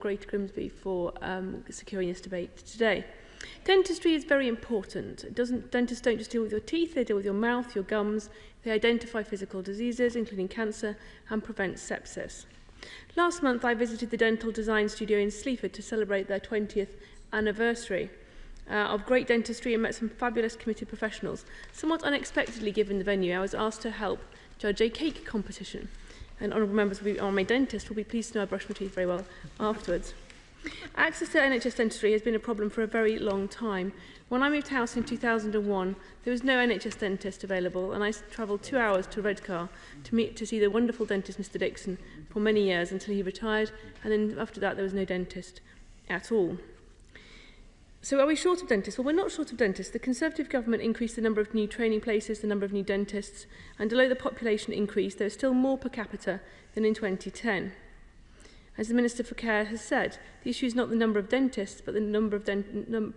Greater Grimsby for securing this debate today. Dentistry is very important. Dentists don't just deal with your teeth, they deal with your mouth, your gums. They identify physical diseases, including cancer, and prevent sepsis. Last month, I visited the dental design studio in Sleaford to celebrate their 20th anniversary of great dentistry and met some fabulous committed professionals. Somewhat unexpectedly, given the venue, I was asked to help judge a cake competition. And honourable members are my dentist will be pleased to know I brush my teeth very well afterwards. Access to NHS dentistry has been a problem for a very long time. When I moved house in 2001, there was no NHS dentist available, and I travelled 2 hours to Redcar to see the wonderful dentist Mr Dixon for many years until he retired, and then after that there was no dentist at all. So are we short of dentists? Well, we're not short of dentists. The Conservative government increased the number of new training places, the number of new dentists, and although the population increased, there is still more per capita than in 2010. As the Minister for Care has said, the issue is not the number of dentists, but the number of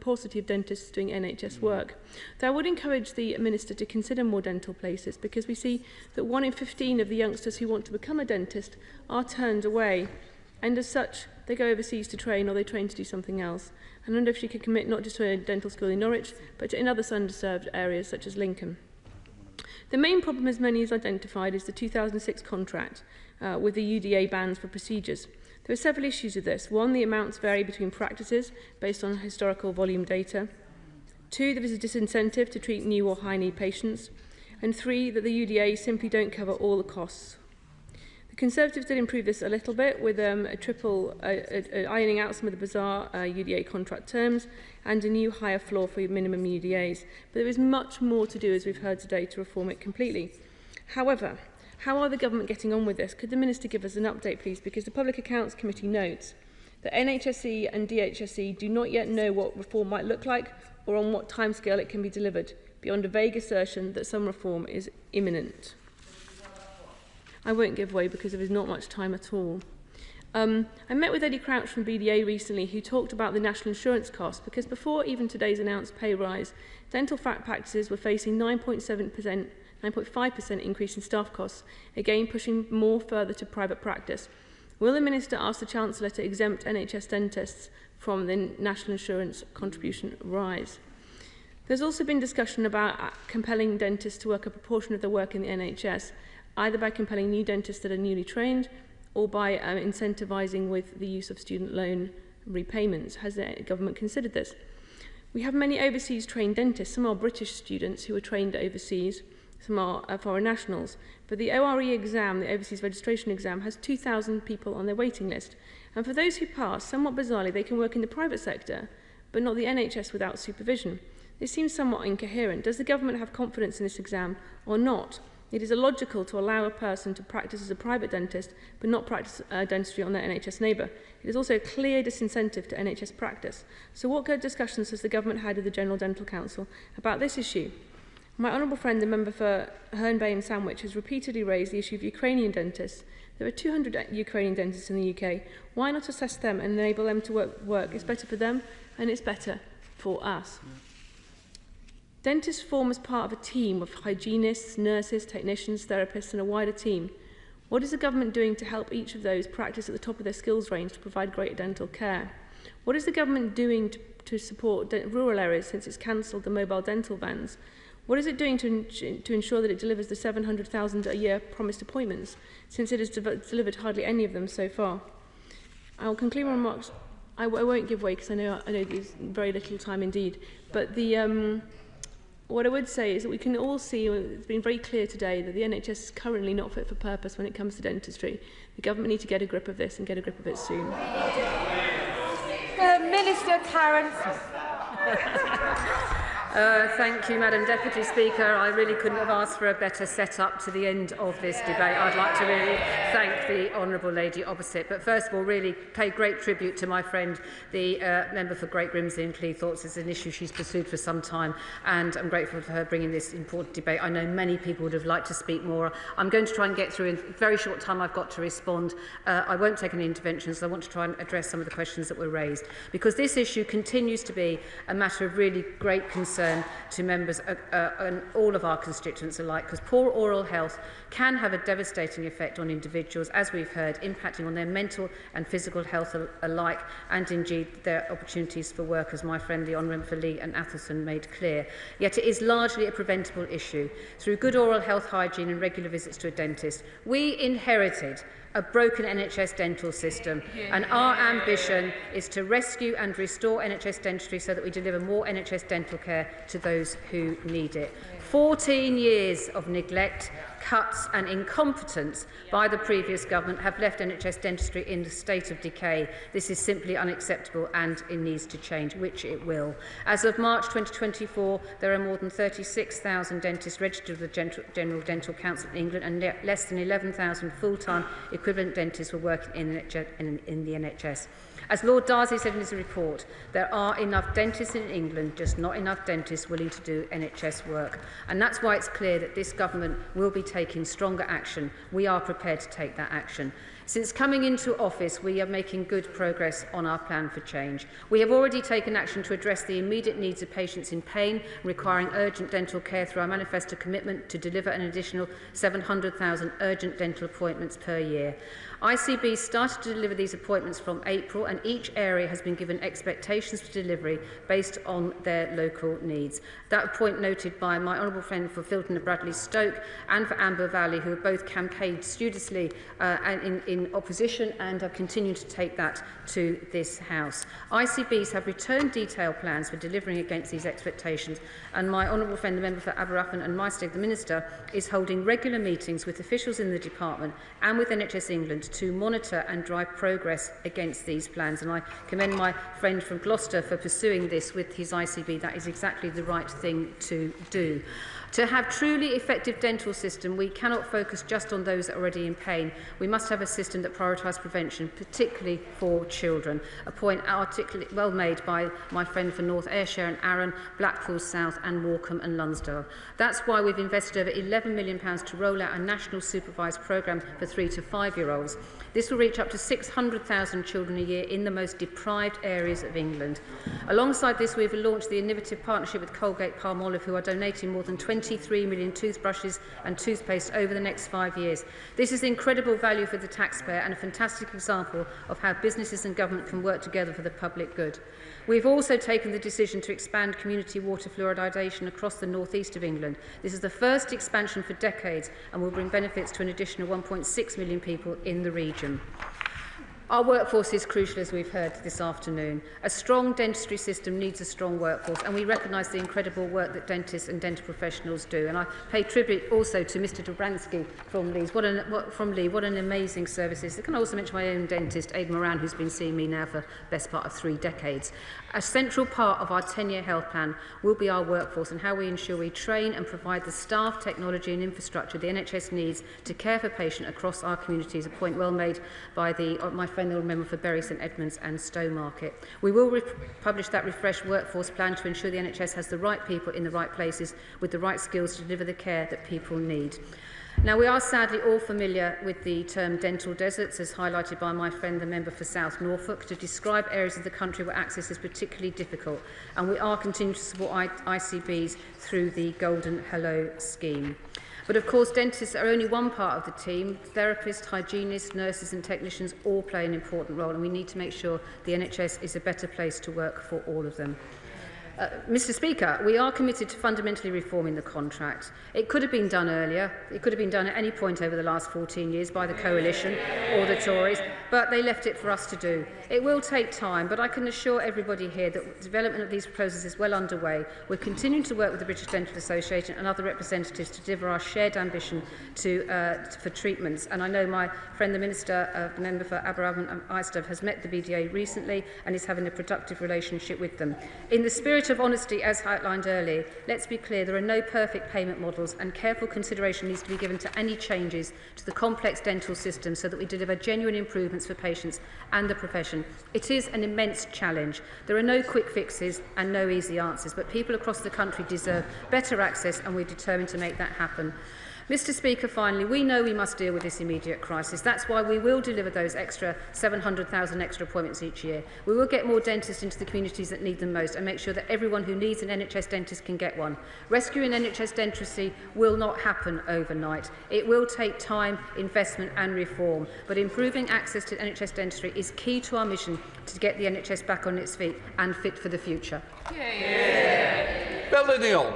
paucity of dentists doing NHS work. Though I would encourage the Minister to consider more dental places, because we see that 1 in 15 of the youngsters who want to become a dentist are turned away, and as such, they go overseas to train or they train to do something else. And I wonder if she could commit not just to a dental school in Norwich, but in other underserved areas such as Lincoln. The main problem, as many has identified, is the 2006 contract with the UDA bans for procedures. There are several issues with this. One, the amounts vary between practices based on historical volume data. 2, there is a disincentive to treat new or high-need patients. And 3, that the UDA simply don't cover all the costs. The Conservatives did improve this a little bit with ironing out some of the bizarre UDA contract terms and a new higher floor for minimum UDAs. But there is much more to do, as we've heard today, to reform it completely. However, how are the government getting on with this? Could the Minister give us an update, please? Because the Public Accounts Committee notes that NHSE and DHSE do not yet know what reform might look like or on what timescale it can be delivered, beyond a vague assertion that some reform is imminent. I won't give way because there is not much time at all. I met with Eddie Crouch from BDA recently, who talked about the national insurance costs, because before even today's announced pay rise, dental practices were facing 9.5% increase in staff costs, again pushing more further to private practice. Will the Minister ask the Chancellor to exempt NHS dentists from the national insurance contribution rise? There's also been discussion about compelling dentists to work a proportion of their work in the NHS, either by compelling new dentists that are newly trained or by incentivising with the use of student loan repayments. Has the government considered this? We have many overseas trained dentists. Some are British students who are trained overseas, some are foreign nationals. But the ORE exam, the Overseas Registration Exam, has 2,000 people on their waiting list. And for those who pass, somewhat bizarrely, they can work in the private sector, but not the NHS without supervision. This seems somewhat incoherent. Does the government have confidence in this exam or not? It is illogical to allow a person to practice as a private dentist but not practice dentistry on their NHS neighbour. It is also a clear disincentive to NHS practice. So what good discussions has the government had with the General Dental Council about this issue? My honourable friend, the member for Herne Bay and Sandwich, has repeatedly raised the issue of Ukrainian dentists. There are 200 Ukrainian dentists in the UK. Why not assess them and enable them to work? It's better for them and it's better for us. Dentists form as part of a team of hygienists, nurses, technicians, therapists and a wider team. What is the government doing to help each of those practice at the top of their skills range to provide greater dental care? What is the government doing to support rural areas since it's cancelled the mobile dental vans? What is it doing to ensure that it delivers the 700,000 a year promised appointments, since it has delivered hardly any of them so far? I will conclude my remarks. I won't give way because I know there's very little time indeed. But what I would say is that we can all see, it's been very clear today, that the NHS is currently not fit for purpose when it comes to dentistry. The government need to get a grip of this and get a grip of it soon. Minister Karen Smith. Thank you, Madam Deputy Speaker. I really couldn't have asked for a better set-up to the end of this debate. I'd like to really thank the honourable lady opposite. But first of all, really pay great tribute to my friend, the member for Great Grimsby and Cleethorpes. It's an issue she's pursued for some time, and I'm grateful for her bringing this important debate. I know many people would have liked to speak more. I'm going to try and get through in a very short time. I've got to respond. I won't take any interventions. I want to try and address some of the questions that were raised, because this issue continues to be a matter of really great concern concern to members and all of our constituents alike, because poor oral health can have a devastating effect on individuals, as we've heard, impacting on their mental and physical health alike, and indeed their opportunities for work, as my friend the Honourable for Lee and Atherton made clear. Yet it is largely a preventable issue. Through good oral health hygiene and regular visits to a dentist, we inherited a broken NHS dental system, and our ambition is to rescue and restore NHS dentistry so that we deliver more NHS dental care to those who need it. 14 years of neglect, cuts and incompetence by the previous government have left NHS dentistry in a state of decay. This is simply unacceptable and it needs to change, which it will. As of March 2024, there are more than 36,000 dentists registered with the General Dental Council in England, and less than 11,000 full-time equivalent dentists were working in the NHS. As Lord Darcy said in his report, there are enough dentists in England, just not enough dentists willing to do NHS work. And that's why it's clear that this government will be taking stronger action. We are prepared to take that action. Since coming into office, we are making good progress on our plan for change. We have already taken action to address the immediate needs of patients in pain requiring urgent dental care through our manifesto commitment to deliver an additional 700,000 urgent dental appointments per year. ICB started to deliver these appointments from April, and each area has been given expectations for delivery based on their local needs. That point noted by my honourable friend for Filton and Bradley Stoke and for Amber Valley, who have both campaigned studiously in opposition and have continued to take that to this House. ICBs have returned detailed plans for delivering against these expectations, and my honourable friend, the member for Aberafan and Maesteg, the Minister, is holding regular meetings with officials in the department and with NHS England to monitor and drive progress against these plans. And I commend my friend from Gloucester for pursuing this with his ICB. That is exactly the right thing to do. To have truly effective dental system, we cannot focus just on those that are already in pain. We must have a system that prioritises prevention, particularly for children. A point well made by my friend for North Ayrshire and Arran, Blackpool South and Morecambe and Lonsdale. That's why we've invested over £11 million to roll out a national supervised programme for 3 to 5-year-olds. This will reach up to 600,000 children a year in the most deprived areas of England. Alongside this, we've launched the innovative partnership with Colgate-Palmolive, who are donating more than 23 million toothbrushes and toothpaste over the next 5 years. This is incredible value for the taxpayer and a fantastic example of how businesses and government can work together for the public good. We've also taken the decision to expand community water fluoridation across the northeast of England. This is the first expansion for decades and will bring benefits to an additional 1.6 million people in the region. Our workforce is crucial, as we've heard this afternoon. A strong dentistry system needs a strong workforce, and we recognise the incredible work that dentists and dental professionals do. And I pay tribute also to Mr. Dobransky from Leeds. What an amazing service is. I can also mention my own dentist, Aidan Moran, who's been seeing me now for the best part of 3 decades. A central part of our 10-year health plan will be our workforce and how we ensure we train and provide the staff, technology and infrastructure the NHS needs to care for patients across our communities, a point well made by my friend, the member for Bury St Edmunds and Stowmarket. We will publish that refreshed workforce plan to ensure the NHS has the right people in the right places with the right skills to deliver the care that people need. Now, we are sadly all familiar with the term dental deserts, as highlighted by my friend, the member for South Norfolk, to describe areas of the country where access is particularly difficult, and we are continuing to support ICBs through the Golden Hello scheme. But of course, dentists are only one part of the team. Therapists, hygienists, nurses and technicians all play an important role, and we need to make sure the NHS is a better place to work for all of them. Mr Speaker, we are committed to fundamentally reforming the contract. It could have been done earlier. It could have been done at any point over the last 14 years by the Coalition or the Tories, but they left it for us to do. It will take time, but I can assure everybody here that the development of these proposals is well underway. We're continuing to work with the British Dental Association and other representatives to deliver our shared ambition for treatments. And I know my friend, the Minister, the member for Aberafan and Maesteg, has met the BDA recently and is having a productive relationship with them. In the spirit of honesty, as outlined earlier, let's be clear, there are no perfect payment models, and careful consideration needs to be given to any changes to the complex dental system so that we deliver genuine improvements for patients and the profession. It is an immense challenge. There are no quick fixes and no easy answers, but people across the country deserve better access, and we're determined to make that happen. Mr Speaker, finally, we know we must deal with this immediate crisis. That's why we will deliver those extra 700,000 extra appointments each year. We will get more dentists into the communities that need them most and make sure that everyone who needs an NHS dentist can get one. Rescuing NHS dentistry will not happen overnight. It will take time, investment and reform. But improving access to NHS dentistry is key to our mission to get the NHS back on its feet and fit for the future. Bill Neal.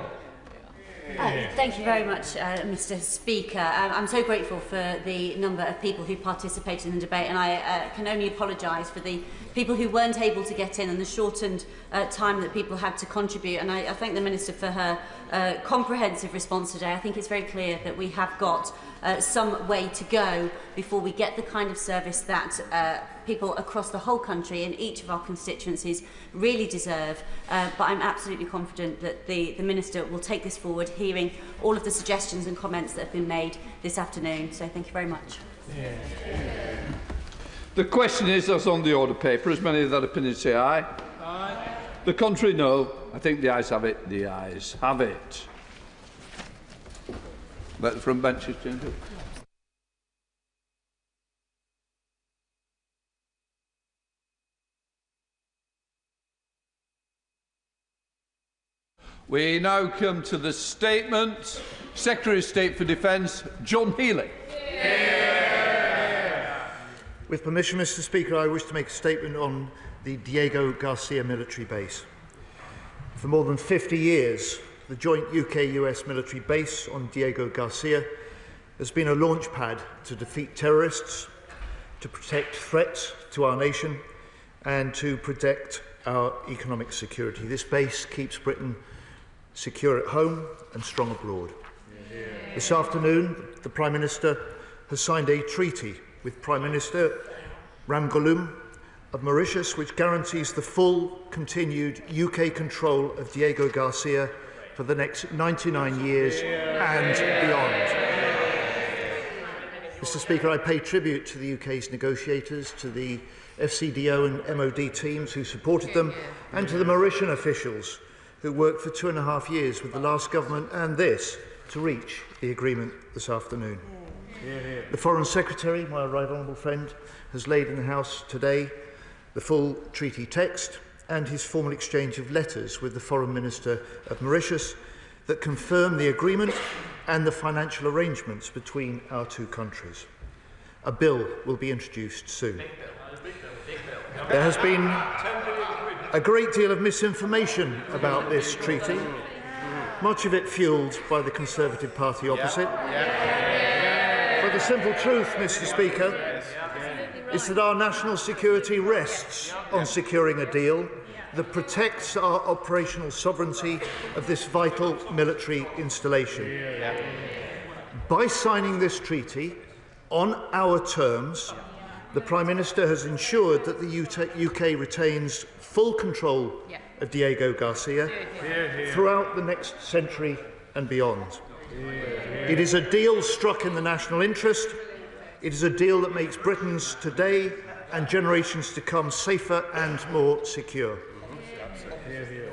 Thank you very much, Mr Speaker. I'm so grateful for the number of people who participated in the debate, and I can only apologise for the people who weren't able to get in and the shortened time that people had to contribute. And I thank the Minister for her comprehensive response today. I think it's very clear that we have got some way to go before we get the kind of service that people across the whole country in each of our constituencies really deserve. But I'm absolutely confident that the Minister will take this forward, hearing all of the suggestions and comments that have been made this afternoon. So thank you very much. The question is, as on the order paper, as many of that opinion say aye. Aye. The contrary, no. I think the ayes have it. The ayes have it. Let the front benches change it. We now come to the statement. Secretary of State for Defence, John Healey. With permission, Mr Speaker, I wish to make a statement on the Diego Garcia military base. For more than 50 years, the joint UK-US military base on Diego Garcia has been a launch pad to defeat terrorists, to protect threats to our nation, and to protect our economic security. This base keeps Britain secure at home and strong abroad. This afternoon, the Prime Minister has signed a treaty with Prime Minister Ramgoolam of Mauritius, which guarantees the full, continued UK control of Diego Garcia for the next 99 years and beyond. Mr Speaker, I pay tribute to the UK's negotiators, to the FCDO and MOD teams who supported them, and to the Mauritian officials who worked for 2.5 years with the last government and this to reach the agreement this afternoon. The Foreign Secretary, my right honourable friend, has laid in the House today the full treaty text and his formal exchange of letters with the Foreign Minister of Mauritius that confirm the agreement and the financial arrangements between our two countries. A bill will be introduced soon. There has been a great deal of misinformation about this treaty, much of it fuelled by the Conservative Party opposite. But the simple truth, Mr Speaker, is that our national security rests on securing a deal that protects our operational sovereignty of this vital military installation. By signing this treaty on our terms, the Prime Minister has ensured that the UK retains full control of Diego Garcia throughout the next century and beyond. It is a deal struck in the national interest. It is a deal that makes Britons today and generations to come safer and more secure.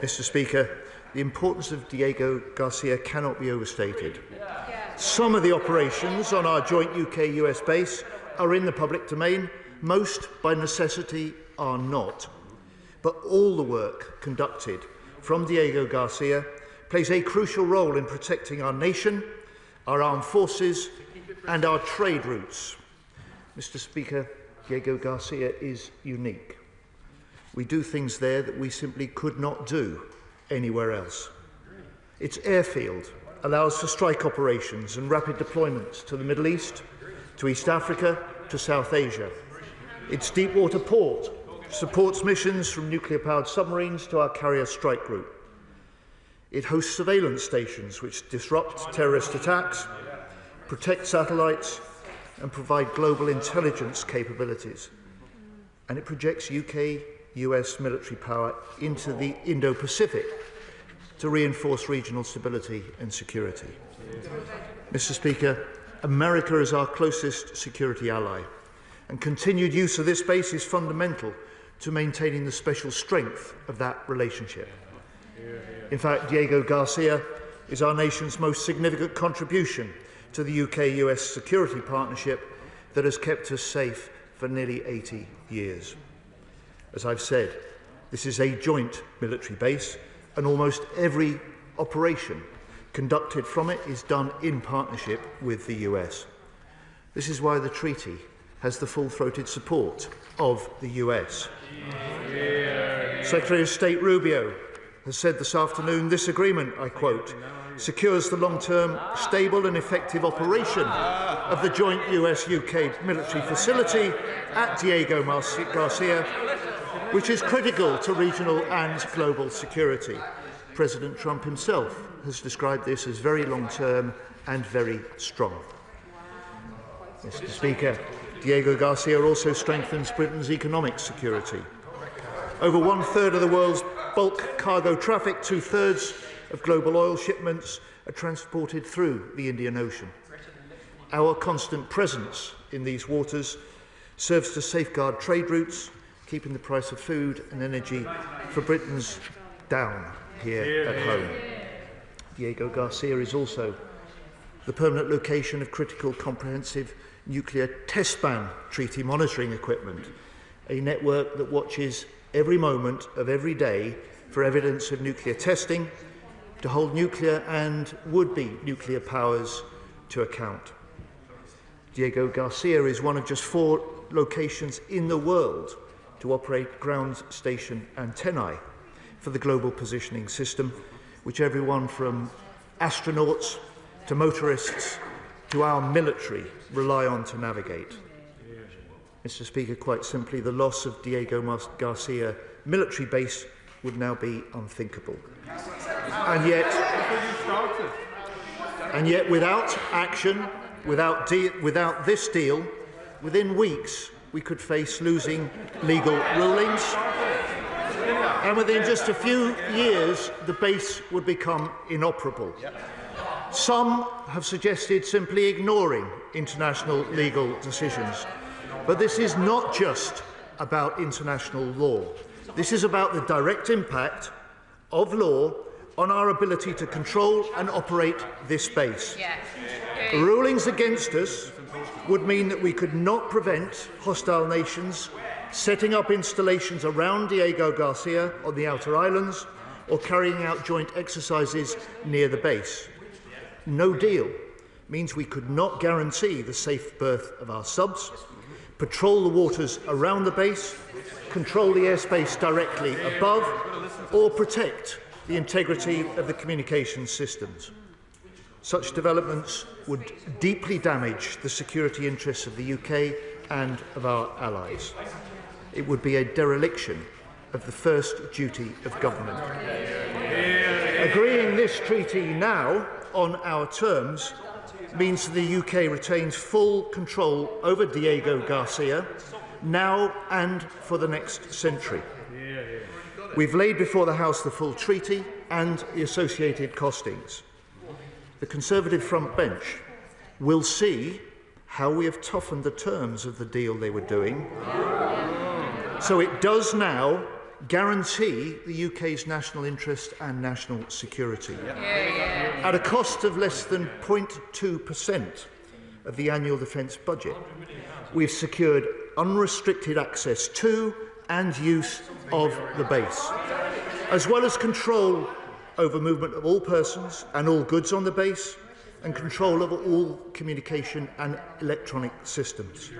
Mr Speaker, the importance of Diego Garcia cannot be overstated. Some of the operations on our joint UK-US base are in the public domain. Most, by necessity, are not. But all the work conducted from Diego Garcia plays a crucial role in protecting our nation, our armed forces and our trade routes. Mr Speaker, Diego Garcia is unique. We do things there that we simply could not do anywhere else. Its airfield allows for strike operations and rapid deployments to the Middle East, to East Africa, to South Asia. Its deep-water port supports missions from nuclear-powered submarines to our carrier strike group. It hosts surveillance stations which disrupt terrorist attacks, protect satellites and provide global intelligence capabilities. And it projects UK-US military power into the Indo-Pacific to reinforce regional stability and security. Mr Speaker, America is our closest security ally, and continued use of this base is fundamental to maintaining the special strength of that relationship. In fact, Diego Garcia is our nation's most significant contribution to the UK-US security partnership that has kept us safe for nearly 80 years. As I've said, this is a joint military base, and almost every operation conducted from it is done in partnership with the US. This is why the treaty has the full-throated support of the US. Secretary of State Rubio has said this afternoon, this agreement, I quote, secures the long-term, stable and effective operation of the joint US-UK military facility at Diego Garcia, which is critical to regional and global security. President Trump himself has described this as very long-term and very strong. Mr. Speaker, Diego Garcia also strengthens Britain's economic security. Over one-third of the world's bulk cargo traffic, two-thirds of global oil shipments are transported through the Indian Ocean. Our constant presence in these waters serves to safeguard trade routes, keeping the price of food and energy for Britons down here at home. Diego Garcia is also the permanent location of critical comprehensive nuclear test ban treaty monitoring equipment, a network that watches every moment of every day for evidence of nuclear testing to hold nuclear and would-be nuclear powers to account. Diego Garcia is one of just 4 locations in the world to operate ground station antennae for the global positioning system, which everyone from astronauts to motorists to our military rely on to navigate. Mr. Speaker, quite simply, the loss of Diego Garcia military base would now be unthinkable. And yet without action, without this deal, within weeks we could face losing legal rulings, and within just a few years the base would become inoperable. Some have suggested simply ignoring international legal decisions. But this is not just about international law. This is about the direct impact of law on our ability to control and operate this base. The rulings against us would mean that we could not prevent hostile nations setting up installations around Diego Garcia on the outer islands or carrying out joint exercises near the base. No deal means we could not guarantee the safe berth of our subs, patrol the waters around the base, control the airspace directly above, or protect the integrity of the communications systems. Such developments would deeply damage the security interests of the UK and of our allies. It would be a dereliction of the first duty of government. Agreeing this treaty now on our terms means the UK retains full control over Diego Garcia now and for the next century. We've laid before the House the full treaty and the associated costings. The Conservative front bench will see how we have toughened the terms of the deal they were doing. So it does now guarantee the UK's national interest and national security. At a cost of less than 0.2% of the annual defence budget, we've secured unrestricted access to and use of the base, as well as control over movement of all persons and all goods on the base, and control over all communication and electronic systems.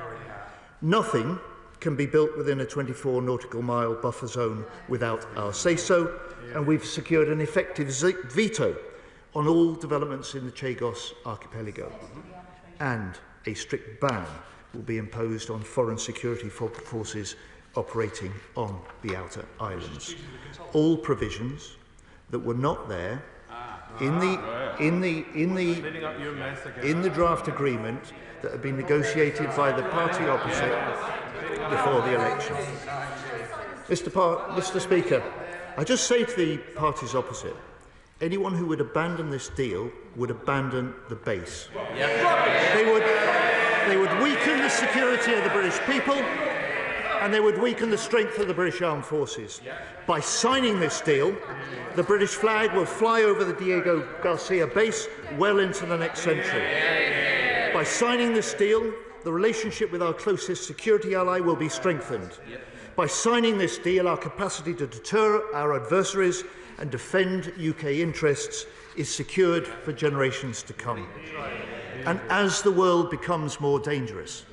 Nothing can be built within a 24 nautical mile buffer zone without our say-so, and we've secured an effective veto on all developments in the Chagos archipelago, and a strict ban will be imposed on foreign security forces operating on the outer islands. All provisions that were not there in the draft agreement that had been negotiated by the party opposite before the election. Mr. Speaker, I just say to the parties opposite, anyone who would abandon this deal would abandon the base. They would weaken the security of the British people, and they would weaken the strength of the British Armed Forces. By signing this deal, the British flag will fly over the Diego Garcia base well into the next century. By signing this deal, the relationship with our closest security ally will be strengthened. By signing this deal, our capacity to deter our adversaries and defend UK interests is secured for generations to come. And as the world becomes more dangerous,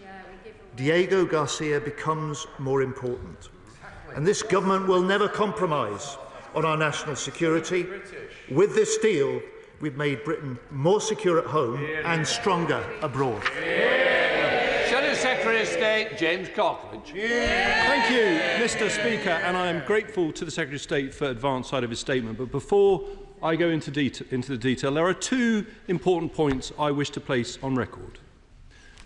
Diego Garcia becomes more important. And this government will never compromise on our national security. With this deal, we've made Britain more secure at home and stronger abroad. Secretary of State James Cockledge. Thank you, Mr. Speaker, and I am grateful to the Secretary of State for the advance side of his statement. But before I go into the detail, there are two important points I wish to place on record.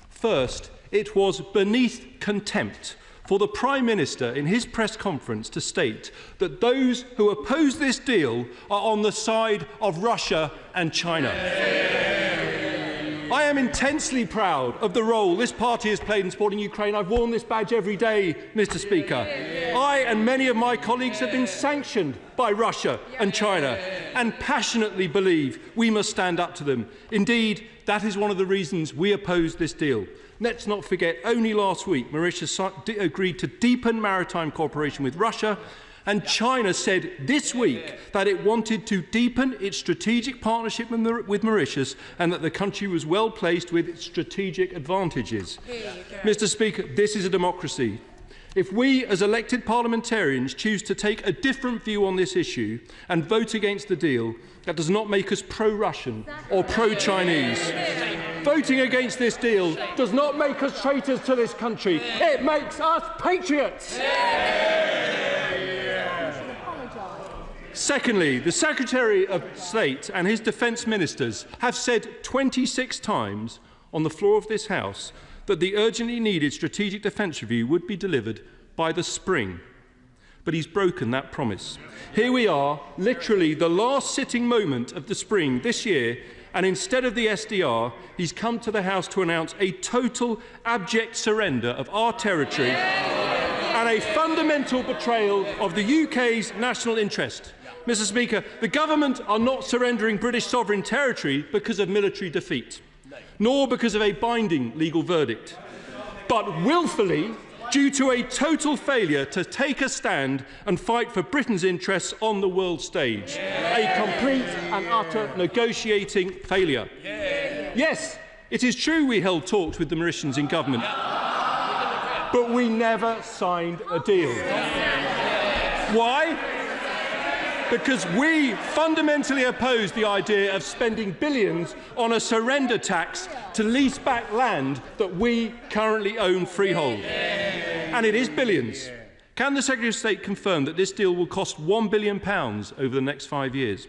First, it was beneath contempt for the Prime Minister in his press conference to state that those who oppose this deal are on the side of Russia and China. I am intensely proud of the role this party has played in supporting Ukraine. I've worn this badge every day, Mr. Speaker. I and many of my colleagues have been sanctioned by Russia and China and passionately believe we must stand up to them. Indeed, that is one of the reasons we oppose this deal. Let's not forget, only last week, Mauritius agreed to deepen maritime cooperation with Russia, and China said this week that it wanted to deepen its strategic partnership with Mauritius and that the country was well placed with its strategic advantages. Mr. Speaker, this is a democracy. If we, as elected parliamentarians, choose to take a different view on this issue and vote against the deal, that does not make us pro-Russian or pro-Chinese. Voting against this deal does not make us traitors to this country. It makes us patriots. Secondly, the Secretary of State and his defence ministers have said 26 times on the floor of this House that the urgently needed strategic defence review would be delivered by the spring. But he's broken that promise. Here we are, literally the last sitting moment of the spring this year, and instead of the SDR, he's come to the House to announce a total abject surrender of our territory and a fundamental betrayal of the UK's national interest. Mr. Speaker, the government are not surrendering British sovereign territory because of military defeat, nor because of a binding legal verdict, but willfully due to a total failure to take a stand and fight for Britain's interests on the world stage. A complete and utter negotiating failure. Yes, it is true we held talks with the Mauritians in government, but we never signed a deal. Why? Because we fundamentally oppose the idea of spending billions on a surrender tax to lease back land that we currently own freehold. And it is billions. Can the Secretary of State confirm that this deal will cost £1 billion over the next 5 years?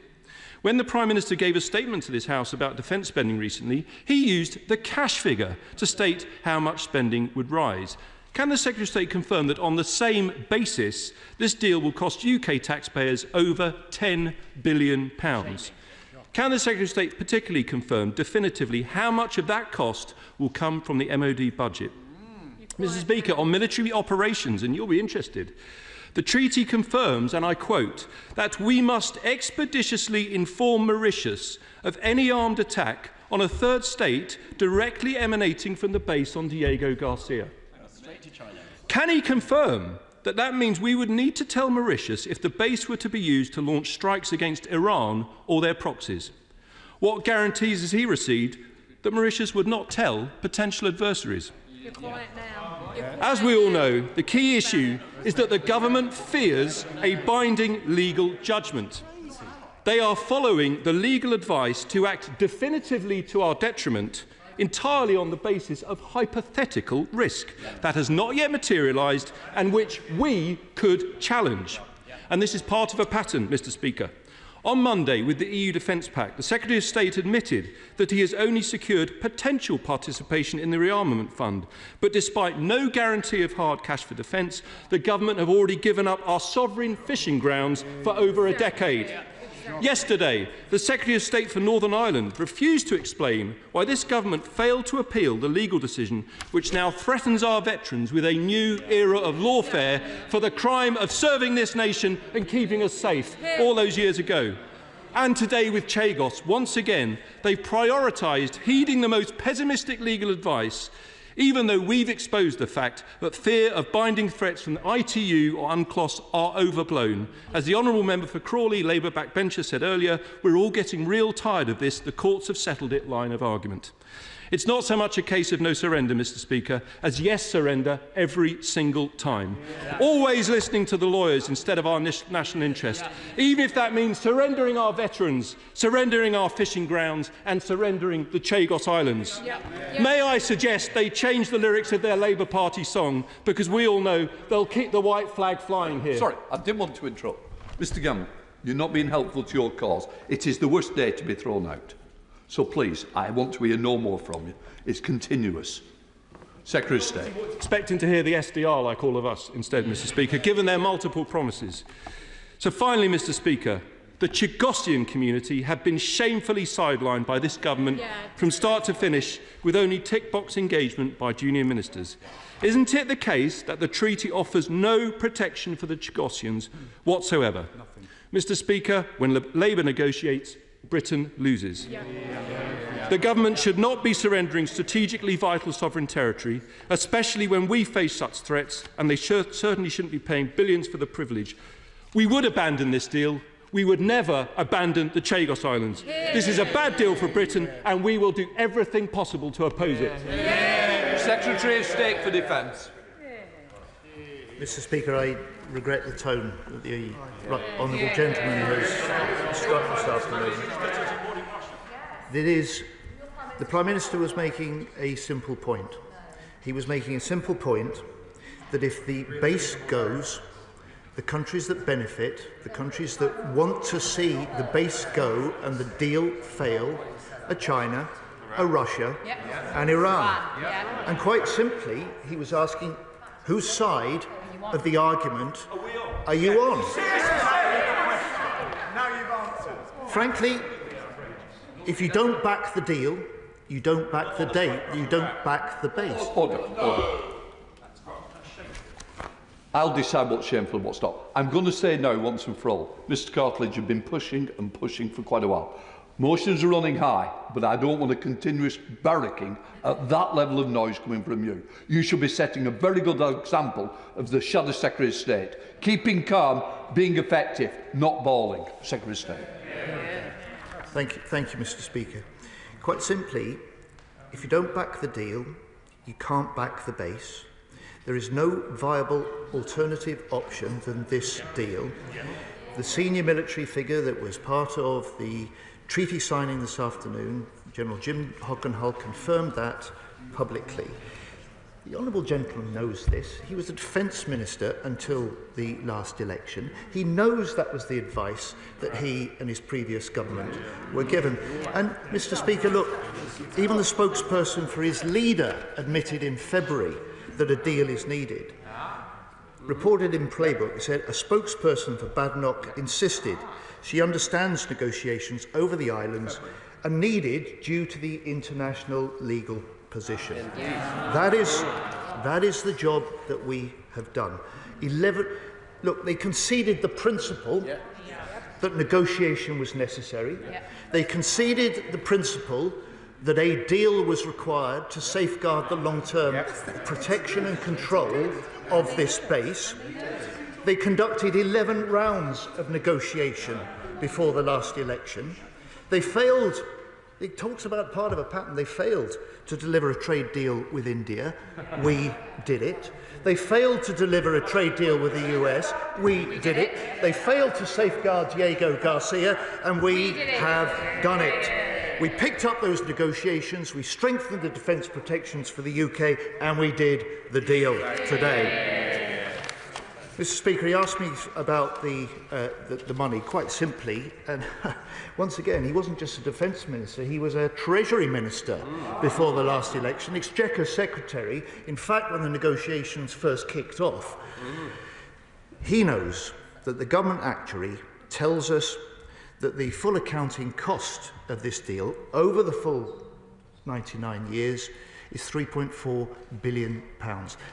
When the Prime Minister gave a statement to this House about defence spending recently, he used the cash figure to state how much spending would rise. Can the Secretary of State confirm that on the same basis, this deal will cost UK taxpayers over £10 billion? Can the Secretary of State particularly confirm definitively how much of that cost will come from the MOD budget? Mr. Speaker, on military operations, and you'll be interested, the treaty confirms, and I quote, that we must expeditiously inform Mauritius of any armed attack on a third state directly emanating from the base on Diego Garcia. Can he confirm that that means we would need to tell Mauritius if the base were to be used to launch strikes against Iran or their proxies? What guarantees has he received that Mauritius would not tell potential adversaries? You're quiet now. As we all know, the key issue is that the government fears a binding legal judgment. They are following the legal advice to act definitively to our detriment entirely on the basis of hypothetical risk that has not yet materialised and which we could challenge. And this is part of a pattern, Mr. Speaker. On Monday, with the EU Defence Pact, the Secretary of State admitted that he has only secured potential participation in the rearmament fund. But despite no guarantee of hard cash for defence, the government have already given up our sovereign fishing grounds for over a decade. Yesterday, the Secretary of State for Northern Ireland refused to explain why this government failed to appeal the legal decision which now threatens our veterans with a new era of lawfare for the crime of serving this nation and keeping us safe all those years ago. And today with Chagos, once again, they've prioritised heeding the most pessimistic legal advice, even though we've exposed the fact that fear of binding threats from the ITU or UNCLOS are overblown. As the Honourable Member for Crawley, Labour backbencher, said earlier, we're all getting real tired of this, the courts have settled it line of argument. It's not so much a case of no surrender, Mr. Speaker, as yes surrender every single time. Always listening to the lawyers instead of our national interest, even if that means surrendering our veterans, surrendering our fishing grounds and surrendering the Chagos Islands. May I suggest they change the lyrics of their Labour Party song, because we all know they'll keep the white flag flying here. Sorry, I didn't want to interrupt. Mr Gamble, you're not being helpful to your cause. It is the worst day to be thrown out. So please, I want to hear no more from you. It's continuous. Secretary of State. Expecting to hear the SDR like all of us instead, Mr. Speaker, given their multiple promises. So finally, Mr. Speaker, the Chagosian community have been shamefully sidelined by this government from start to finish, with only tick-box engagement by junior ministers. Isn't it the case that the treaty offers no protection for the Chagosians whatsoever? Mr. Speaker, when Labour negotiates, Britain loses. The government should not be surrendering strategically vital sovereign territory, especially when we face such threats, and they certainly shouldn't be paying billions for the privilege. We would abandon this deal. We would never abandon the Chagos Islands. This is a bad deal for Britain, and we will do everything possible to oppose it. Secretary of State for Defence. Mr. Speaker, I regret the tone that the honourable gentleman has struck this afternoon. The Prime Minister was making a simple point. He was making a simple point that if the base goes, the countries that benefit, the countries that want to see the base go and the deal fail, are China, are Russia, and Iran. And quite simply, he was asking, whose side of the argument are you on? Frankly, if you don't back the deal, you don't back the date, you don't back the base. Order. I'll decide what's shameful and what's not. I'm going to say no once and for all. Mr Cartledge, you've been pushing and pushing for quite a while. Motions are running high, but I don't want a continuous barracking at that level of noise coming from you. You should be setting a very good example of the Shadow Secretary of State. Keeping calm, being effective, not bawling. Secretary of State. Thank you, Mr. Speaker. Quite simply, if you don't back the deal, you can't back the base. There is no viable alternative option than this deal. The senior military figure that was part of the treaty signing this afternoon, General Jim Hockenhull, confirmed that publicly. The honourable gentleman knows this. He was a defence minister until the last election. He knows that was the advice that he and his previous government were given. And, Mr. Speaker, look, even the spokesperson for his leader admitted in February that a deal is needed. Reported in Playbook, it said a spokesperson for Badenoch insisted she understands negotiations over the islands are needed due to the international legal position. That is the job that we have done. Look, they conceded the principle that negotiation was necessary. They conceded the principle that a deal was required to safeguard the long-term protection and control of this base. They conducted 11 rounds of negotiation before the last election. They failed. It talks about part of a pattern. They failed to deliver a trade deal with India. We did it. They failed to deliver a trade deal with the US. We did it. They failed to safeguard Diego Garcia, and we have done it. We picked up those negotiations, we strengthened the defence protections for the UK, and we did the deal today. Mr. Speaker, he asked me about the money, quite simply, and once again, he wasn't just a defence minister, he was a treasury minister before the last election, Exchequer secretary. In fact, when the negotiations first kicked off, he knows that the government actuary tells us that the full accounting cost of this deal over the full 99 years is £3.4 billion.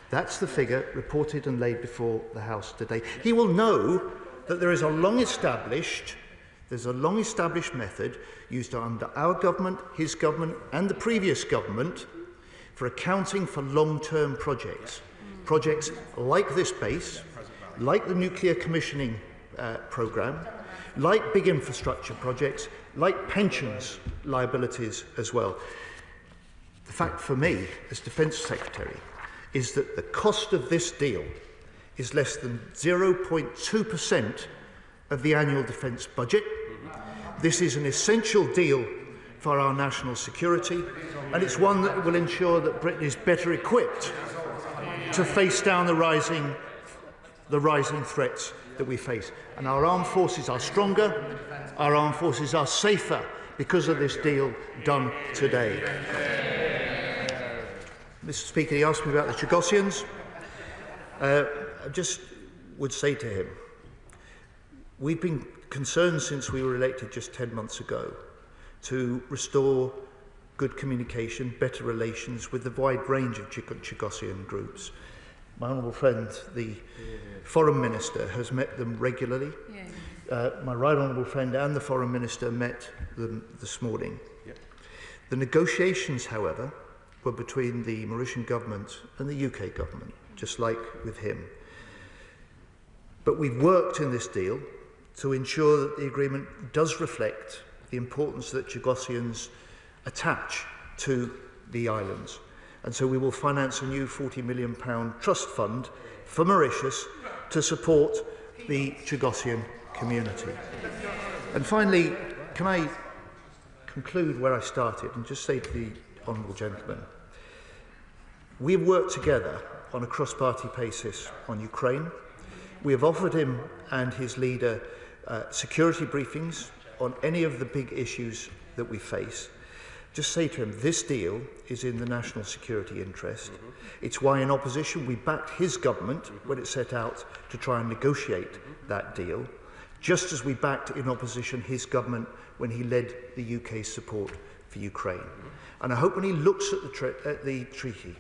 That's the figure reported and laid before the House today. He will know that there is a long-established There's a long-established method used under our government, his government and the previous government for accounting for long-term projects. Projects like this base, like the nuclear commissioning programme, like big infrastructure projects, like pensions liabilities as well. The fact for me, as Defence Secretary, is that the cost of this deal is less than 0.2% of the annual defence budget. This is an essential deal for our national security, and it's one that will ensure that Britain is better equipped to face down the rising threats that we face. And our armed forces are stronger, our armed forces are safer because of this deal done today. Mr. Speaker, he asked me about the Chagosians. I just would say to him, we've been concerned since we were elected just 10 months ago to restore good communication, better relations with the wide range of Chagosian groups. My honourable friend, the Foreign Minister, has met them regularly. My right honourable friend and the Foreign Minister met them this morning. The negotiations, however, were between the Mauritian government and the UK government, just like with him. But we've worked in this deal to ensure that the agreement does reflect the importance that Chagosians attach to the islands. And so we will finance a new £40 million trust fund for Mauritius to support the Chagosian community. And finally, can I conclude where I started and just say to the honourable gentleman, we've worked together on a cross-party basis on Ukraine. We have offered him and his leader security briefings on any of the big issues that we face. Just say to him, this deal is in the national security interest. It's why in opposition we backed his government when it set out to try and negotiate that deal, just as we backed in opposition his government when he led the UK's support for Ukraine. And I hope when he looks at the treaty,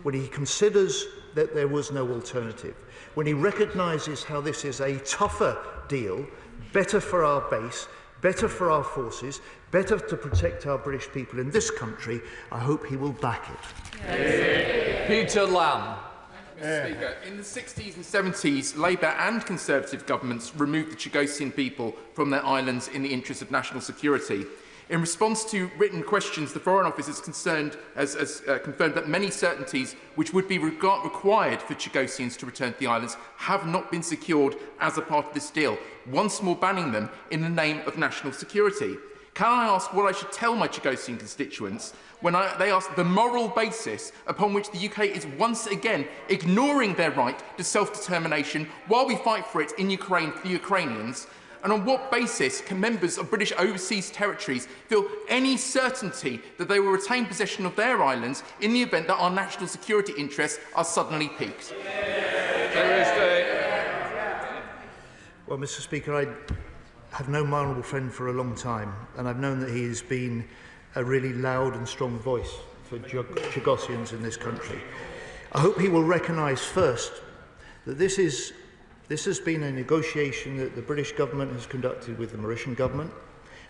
when he considers that there was no alternative, when he recognises how this is a tougher deal, better for our base, better for our forces, better to protect our British people in this country, I hope he will back it. Peter Lamb. Mr. Speaker, in the 60s and 70s, Labour and Conservative governments removed the Chagosian people from their islands in the interest of national security. In response to written questions, the Foreign Office has confirmed that many certainties which would be required for Chagosians to return to the islands have not been secured as a part of this deal, once more banning them in the name of national security. Can I ask what I should tell my Chagosian constituents when they ask the moral basis upon which the UK is once again ignoring their right to self-determination while we fight for it in Ukraine for the Ukrainians? And on what basis can members of British overseas territories feel any certainty that they will retain possession of their islands in the event that our national security interests are suddenly piqued? Well, Mr. Speaker, I have known my honourable friend for a long time, and I've known that he has been a really loud and strong voice for Chagosians in this country. I hope he will recognise first that this has been a negotiation that the British government has conducted with the Mauritian government.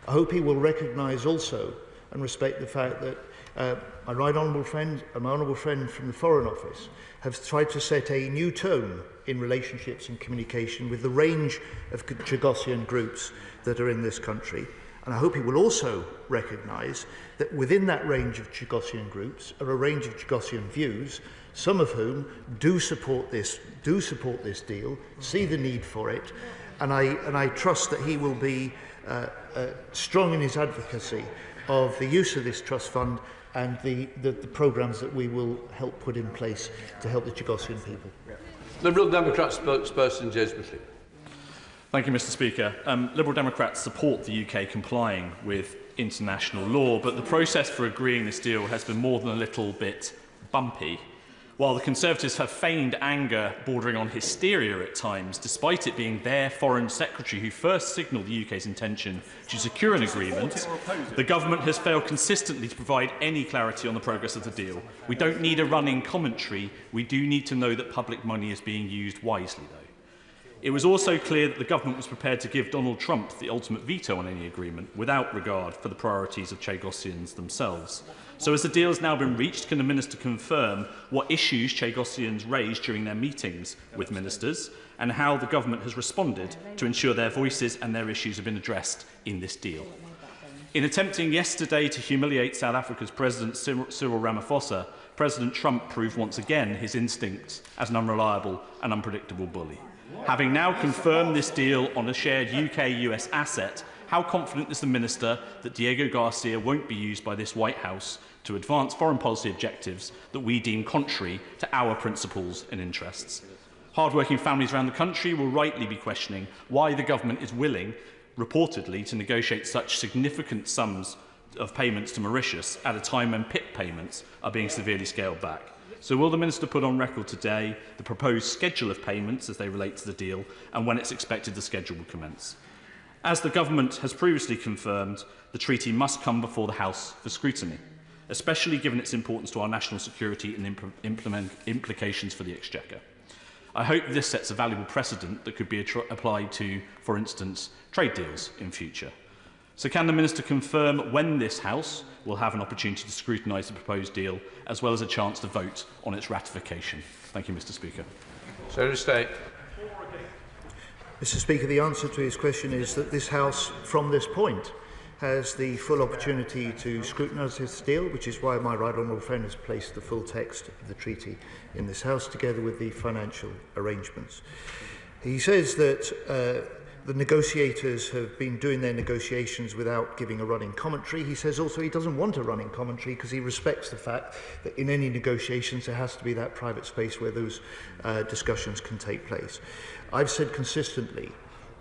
I hope he will recognise also and respect the fact that my right honourable friend and my honourable friend from the Foreign Office have tried to set a new tone in relationships and communication with the range of Chagosian groups that are in this country. And I hope he will also recognise that within that range of Chagosian groups are a range of Chagosian views, some of whom do support this deal, see the need for it, and I trust that he will be strong in his advocacy of the use of this trust fund and the programmes that we will help put in place to help the Chagosian people. Liberal Democrat spokesperson James Buckley. Thank you, Mr. Speaker. Liberal Democrats support the UK complying with international law, but the process for agreeing this deal has been more than a little bit bumpy. While the Conservatives have feigned anger bordering on hysteria at times, despite it being their Foreign Secretary who first signalled the UK's intention to secure an agreement, the government has failed consistently to provide any clarity on the progress of the deal. We don't need a running commentary. We do need to know that public money is being used wisely, though. It was also clear that the government was prepared to give Donald Trump the ultimate veto on any agreement without regard for the priorities of Chagosians themselves. So as the deal has now been reached, can the Minister confirm what issues Chagosians raised during their meetings with ministers and how the government has responded to ensure their voices and their issues have been addressed in this deal? In attempting yesterday to humiliate South Africa's President Cyril Ramaphosa, President Trump proved once again his instincts as an unreliable and unpredictable bully. Having now confirmed this deal on a shared UK-US asset, how confident is the Minister that Diego Garcia won't be used by this White House to advance foreign policy objectives that we deem contrary to our principles and interests? Hard-working families around the country will rightly be questioning why the government is willing, reportedly, to negotiate such significant sums of payments to Mauritius at a time when PIP payments are being severely scaled back. So will the Minister put on record today the proposed schedule of payments as they relate to the deal and when it's expected the schedule will commence? As the government has previously confirmed, the treaty must come before the House for scrutiny, especially given its importance to our national security and implications for the Exchequer. I hope this sets a valuable precedent that could be applied to, for instance, trade deals in future. So can the Minister confirm when this House will have an opportunity to scrutinise the proposed deal, as well as a chance to vote on its ratification? Thank you, Mr. Speaker. Secretary of State. Mr. Speaker, the answer to his question is that this House, from this point, has the full opportunity to scrutinise this deal, which is why my right honourable friend has placed the full text of the treaty in this House, together with the financial arrangements. He says that the negotiators have been doing their negotiations without giving a running commentary. He says also he doesn't want a running commentary because he respects the fact that in any negotiations there has to be that private space where those discussions can take place. I've said consistently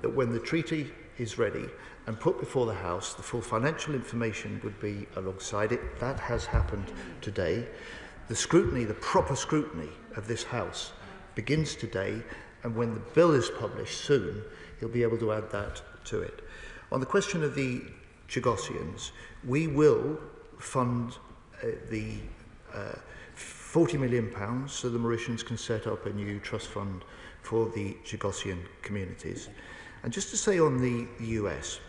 that when the treaty is ready and put before the House, the full financial information would be alongside it. That has happened today. The scrutiny, the proper scrutiny of this House begins today, and when the bill is published soon, he'll be able to add that to it. On the question of the Chagosians, we will fund the £40 million so the Mauritians can set up a new trust fund for the Chagosian communities. And just to say on the US,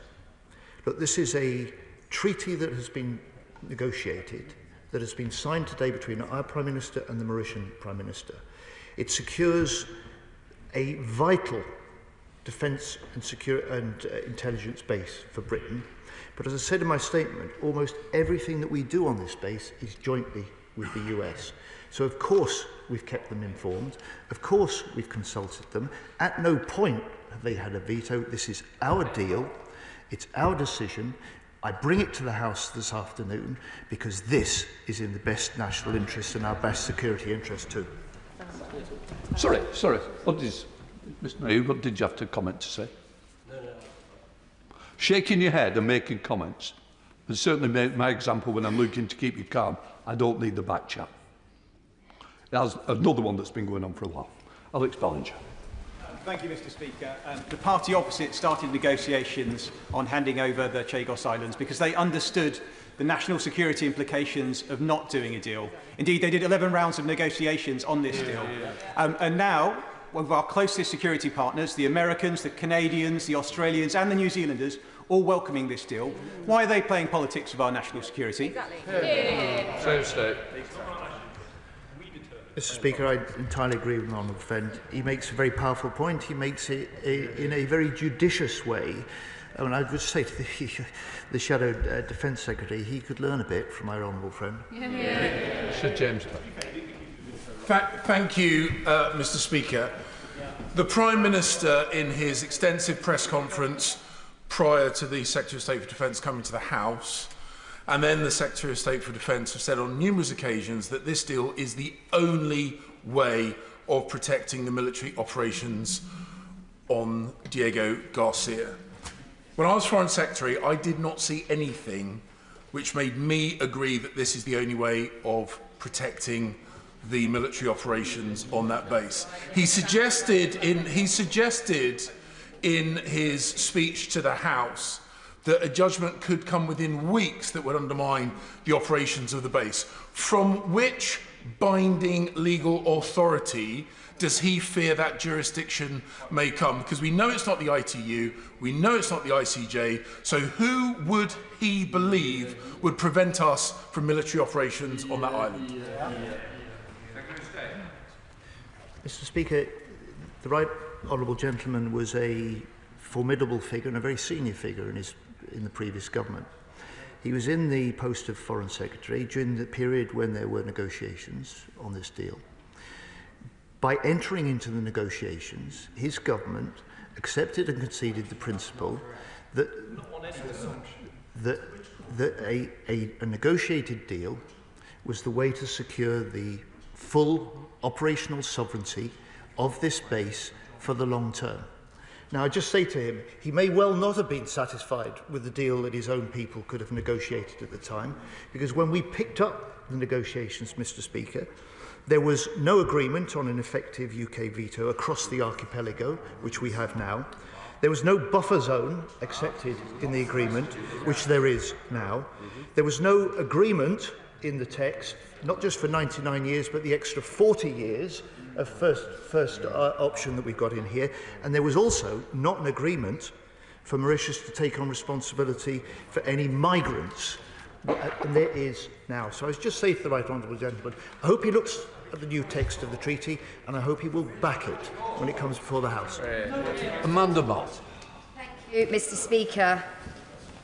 look, this is a treaty that has been negotiated, that has been signed today between our Prime Minister and the Mauritian Prime Minister. It secures a vital defence and intelligence base for Britain. But as I said in my statement, almost everything that we do on this base is jointly with the US. So of course we've kept them informed, of course we've consulted them. At no point have they had a veto. This is our deal, it's our decision. I bring it to the House this afternoon because this is in the best national interest and our best security interest too. Sorry. Mr. Mayor, what did you have to comment to say? No. Shaking your head and making comments. And certainly my example when I'm looking to keep you calm, I don't need the back chat. There's another one that's been going on for a while. Alex Ballinger. Thank you, Mr. Speaker. The party opposite started negotiations on handing over the Chagos Islands because they understood the national security implications of not doing a deal. Indeed, they did 11 rounds of negotiations on this deal. And now, one of our closest security partners, the Americans, the Canadians, the Australians and the New Zealanders, all welcoming this deal. Why are they playing politics with our national security? Exactly. Secretary of State. Mr. Speaker, I entirely agree with my honourable friend. He makes a very powerful point. He makes it in a very judicious way. I mean, I would say to the Shadow Defence Secretary, he could learn a bit from my honourable friend. Sir James. Thank you, Mr. Speaker. The Prime Minister, in his extensive press conference prior to the Secretary of State for Defence coming to the House, and then the Secretary of State for Defence have said on numerous occasions that this deal is the only way of protecting the military operations on Diego Garcia. When I was Foreign Secretary, I did not see anything which made me agree that this is the only way of protecting the military operations on that base. He suggested in his speech to the House that a judgment could come within weeks that would undermine the operations of the base. From which binding legal authority does he fear that jurisdiction may come? Because we know it's not the ITU, we know it's not the ICJ, so who would he believe would prevent us from military operations on that island? Mr. Speaker, the right honourable gentleman was a formidable figure and a very senior figure in the previous government. He was in the post of Foreign Secretary during the period when there were negotiations on this deal. By entering into the negotiations, his government accepted and conceded the principle that a negotiated deal was the way to secure the full operational sovereignty of this base for the long term. Now, I just say to him, he may well not have been satisfied with the deal that his own people could have negotiated at the time, because when we picked up the negotiations, Mr. Speaker, there was no agreement on an effective UK veto across the archipelago, which we have now. There was no buffer zone accepted in the agreement, which there is now. There was no agreement in the text, not just for 99 years, but the extra 40 years of first option that we've got in here. And there was also not an agreement for Mauritius to take on responsibility for any migrants. And there is now. So I just say to the right honourable gentleman, I hope he looks at the new text of the treaty, and I hope he will back it when it comes before the House. Amanda Mott. Thank you, Mr. Speaker.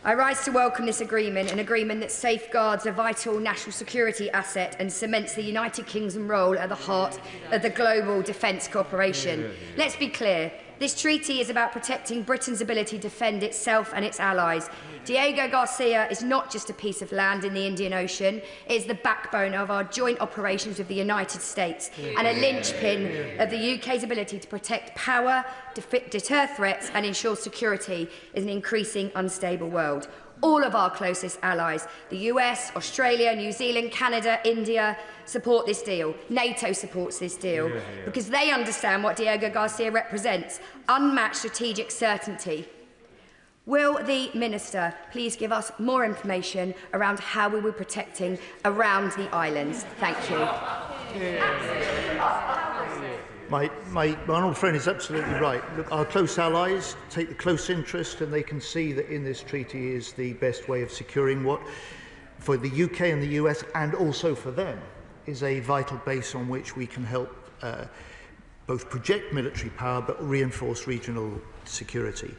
I rise to welcome this agreement, an agreement that safeguards a vital national security asset and cements the United Kingdom role at the heart of the global defence cooperation. Let's be clear, this treaty is about protecting Britain's ability to defend itself and its allies. Diego Garcia is not just a piece of land in the Indian Ocean, it is the backbone of our joint operations with the United States and a linchpin of the UK's ability to protect power, deter threats and ensure security in an increasing unstable world. All of our closest allies, the US, Australia, New Zealand, Canada, India, support this deal. NATO supports this deal because they understand what Diego Garcia represents, unmatched strategic certainty. Will the Minister please give us more information around how we will be protecting around the islands? Thank you. My honourable friend is absolutely right. Look, our close allies take the close interest, and they can see that in this treaty is the best way of securing what, for the UK and the US, and also for them, is a vital base on which we can help both project military power but reinforce regional security.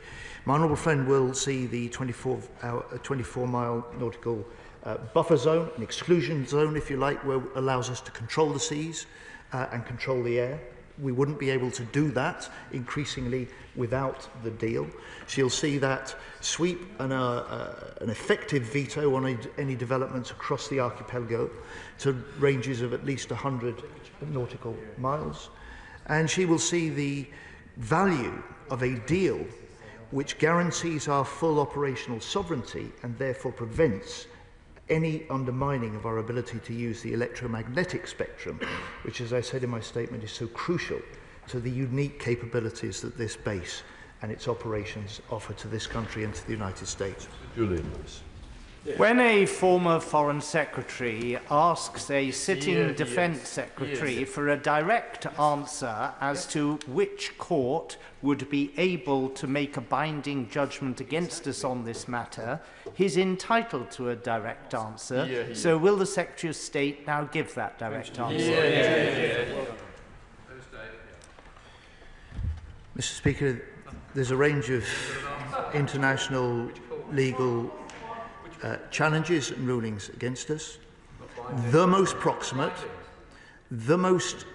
My honourable friend will see the 24-mile nautical buffer zone, an exclusion zone, if you like, where it allows us to control the seas and control the air. We wouldn't be able to do that increasingly without the deal. She'll see that sweep and an effective veto on any developments across the archipelago to ranges of at least 100 nautical miles. And she will see the value of a deal which guarantees our full operational sovereignty and therefore prevents any undermining of our ability to use the electromagnetic spectrum, which, as I said in my statement, is so crucial to the unique capabilities that this base and its operations offer to this country and to the United States. Julian. When a former Foreign Secretary asks a sitting Defence Secretary for a direct answer as to which court would be able to make a binding judgment against us on this matter, he's entitled to a direct answer. So will the Secretary of State now give that direct answer? Mr. Speaker, there's a range of international legal challenges and rulings against us. The most proximate, the most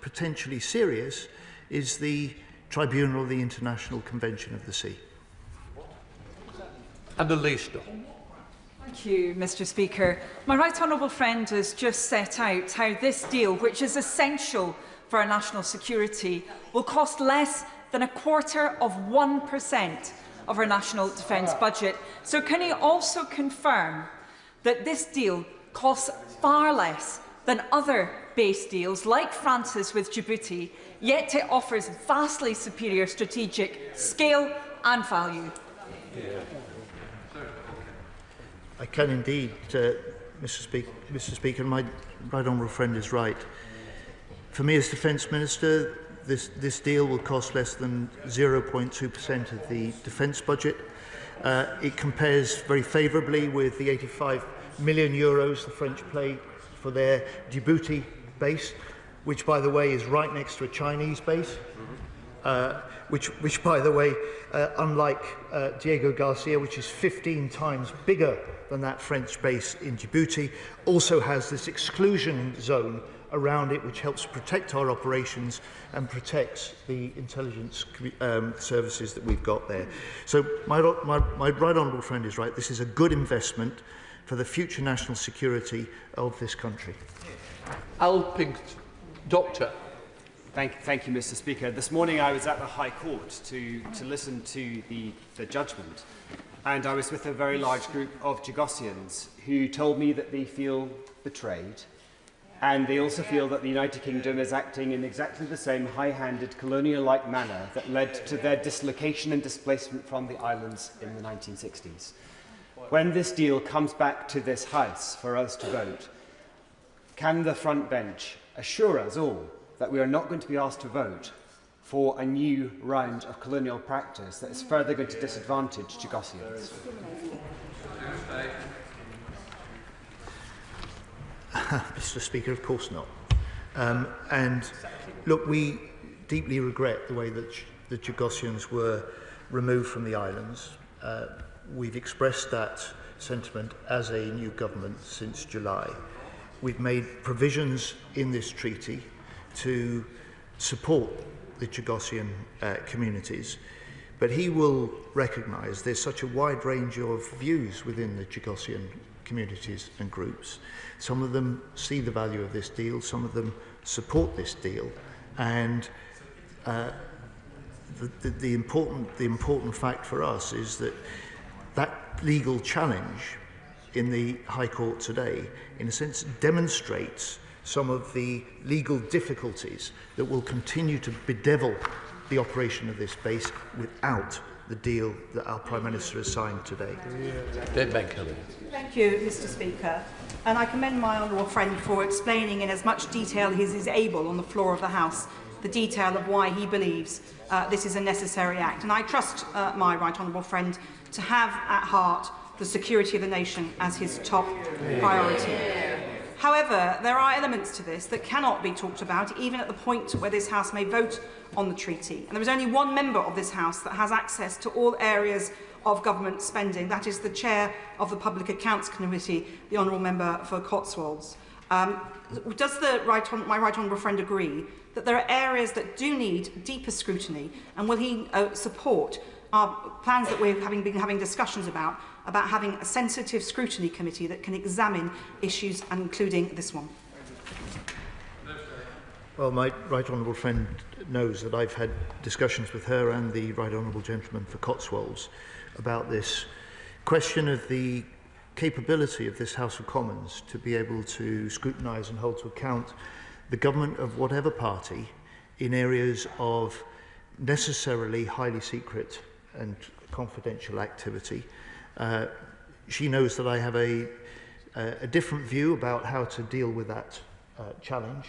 potentially serious is the Tribunal of the International Convention of the Sea. And the least. Thank you, Mr. Speaker. My right honourable friend has just set out how this deal, which is essential for our national security, will cost less than 0.25% of our national defence budget. So can he also confirm that this deal costs far less than other base deals like France's with Djibouti, yet it offers vastly superior strategic scale and value? I can indeed, Mr. Speaker, my right honourable friend is right. For me as Defence Minister, this deal will cost less than 0.2% of the defence budget. It compares very favourably with the 85 million euros the French pay for their Djibouti base, which, by the way, is right next to a Chinese base, which, by the way, unlike Diego Garcia, which is 15 times bigger than that French base in Djibouti, also has this exclusion zone around it, which helps protect our operations and protects the intelligence services that we've got there. So my right honourable friend is right. This is a good investment for the future national security of this country. Al Pink, Doctor. Thank you, Mr. Speaker. This morning I was at the High Court to listen to the judgment, and I was with a very large group of Chagosians who told me that they feel betrayed, and they also feel that the United Kingdom is acting in exactly the same high-handed, colonial-like manner that led to their dislocation and displacement from the islands in the 1960s. When this deal comes back to this House for us to vote, can the front bench assure us all that we are not going to be asked to vote for a new round of colonial practice that is further going to disadvantage Chagosians? Mr. Speaker, of course not. And look, we deeply regret the way that the Chagosians were removed from the islands. We've expressed that sentiment as a new government since July. We've made provisions in this treaty to support the Chagosian communities, but he will recognise there's such a wide range of views within the Chagosian communities and groups. Some of them see the value of this deal, some of them support this deal, and the important fact for us is that that legal challenge in the High Court today, in a sense, demonstrates some of the legal difficulties that will continue to bedevil the operation of this base without the deal that our Prime Minister has signed today. Thank you, Mr. Speaker. And I commend my honourable friend for explaining in as much detail as is able on the floor of the House the detail of why he believes this is a necessary act. And I trust my right honourable friend to have at heart the security of the nation as his top priority. However, there are elements to this that cannot be talked about, even at the point where this House may vote on the treaty. And there is only one member of this House that has access to all areas of government spending. That is the Chair of the Public Accounts Committee, the Honourable Member for Cotswolds. Does my right honourable friend agree that there are areas that do need deeper scrutiny, and will he support our plans that we've been having discussions about having a sensitive scrutiny committee that can examine issues, including this one? Well, my right honourable friend knows that I've had discussions with her and the right honourable gentleman for Cotswolds about this question of the capability of this House of Commons to be able to scrutinise and hold to account the government of whatever party in areas of necessarily highly secret and confidential activity. She knows that I have a different view about how to deal with that challenge,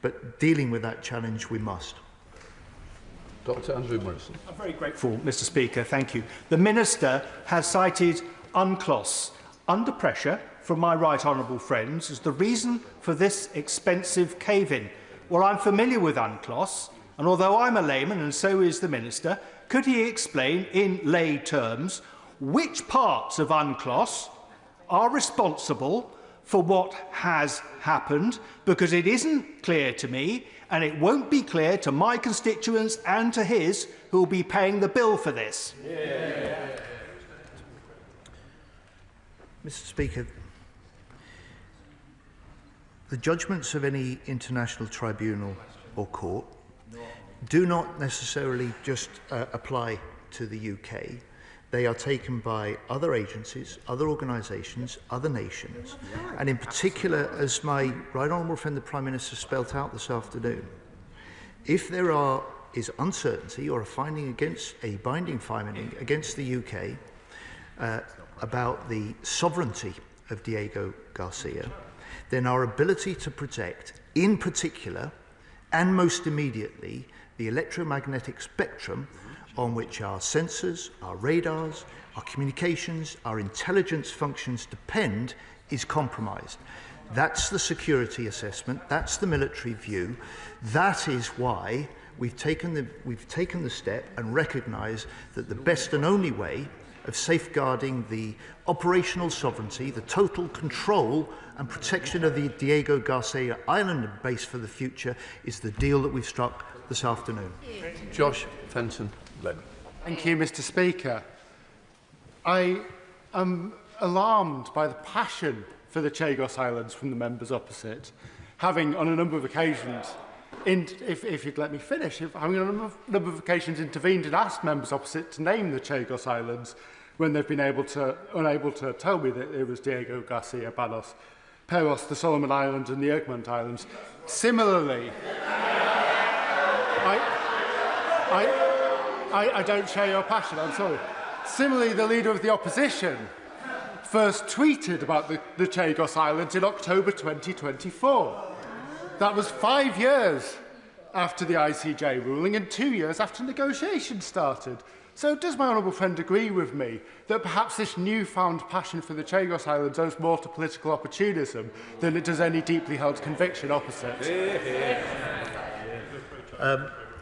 but dealing with that challenge we must. Dr. Andrew Morrison. I'm very grateful, Mr. Speaker. Thank you. The Minister has cited UNCLOS under pressure from my right honourable friends as the reason for this expensive cave-in. Well, I'm familiar with UNCLOS, and although I'm a layman and so is the Minister, could he explain in lay terms which parts of UNCLOS are responsible for what has happened? Because it isn't clear to me, and it won't be clear to my constituents and to his, who will be paying the bill for this. Mr. Speaker, the judgments of any international tribunal or court do not necessarily just apply to the UK. They are taken by other agencies, other organisations, other nations, and in particular, as my right honourable friend the Prime Minister spelt out this afternoon, if there is uncertainty or a binding finding against the UK about the sovereignty of Diego Garcia, then our ability to protect, in particular, and most immediately, the electromagnetic spectrum on which our sensors, our radars, our communications, our intelligence functions depend is compromised. That's the security assessment, that's the military view. That is why we've taken the step and recognised that the best and only way of safeguarding the operational sovereignty, the total control and protection of the Diego Garcia Island base for the future is the deal that we've struck this afternoon. Josh Fenton. Thank you, Mr. Speaker. I am alarmed by the passion for the Chagos Islands from the members opposite, having on a number of occasions, if you'd let me finish, having on a number of occasions intervened and asked members opposite to name the Chagos Islands when they've been unable to tell me that it was Diego Garcia, Banos, Peros, the Solomon Islands and the Egmont Islands. Similarly, I don't share your passion, I'm sorry. Similarly, the Leader of the Opposition first tweeted about the Chagos Islands in October 2024. That was 5 years after the ICJ ruling and 2 years after negotiations started. So does my honourable friend agree with me that perhaps this newfound passion for the Chagos Islands owes more to political opportunism than it does any deeply held conviction opposite?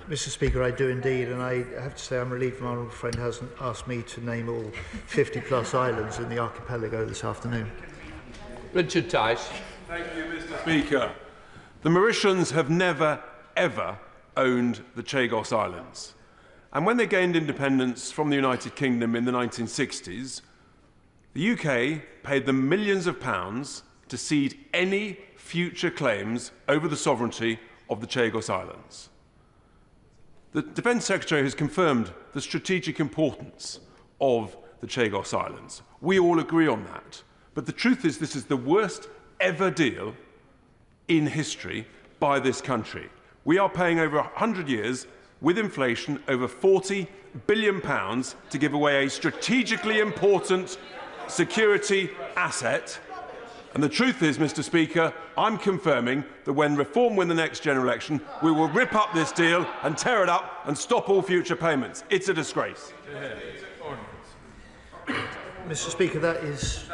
Mr. Speaker, I do indeed, and I have to say I'm relieved my honourable friend hasn't asked me to name all 50-plus islands in the archipelago this afternoon. Richard Tice. Thank you, Mr. Speaker. The Mauritians have never, ever owned the Chagos Islands. And when they gained independence from the United Kingdom in the 1960s, the UK paid them millions of pounds to cede any future claims over the sovereignty of the Chagos Islands. The Defence Secretary has confirmed the strategic importance of the Chagos Islands. We all agree on that. But the truth is this is the worst ever deal in history by this country. We are paying over 100 years, with inflation, over £40 billion to give away a strategically important security asset. And the truth is, Mr. Speaker, I'm confirming that when Reform win the next general election, we will rip up this deal and tear it up and stop all future payments. It's a disgrace. Mr. Speaker, that is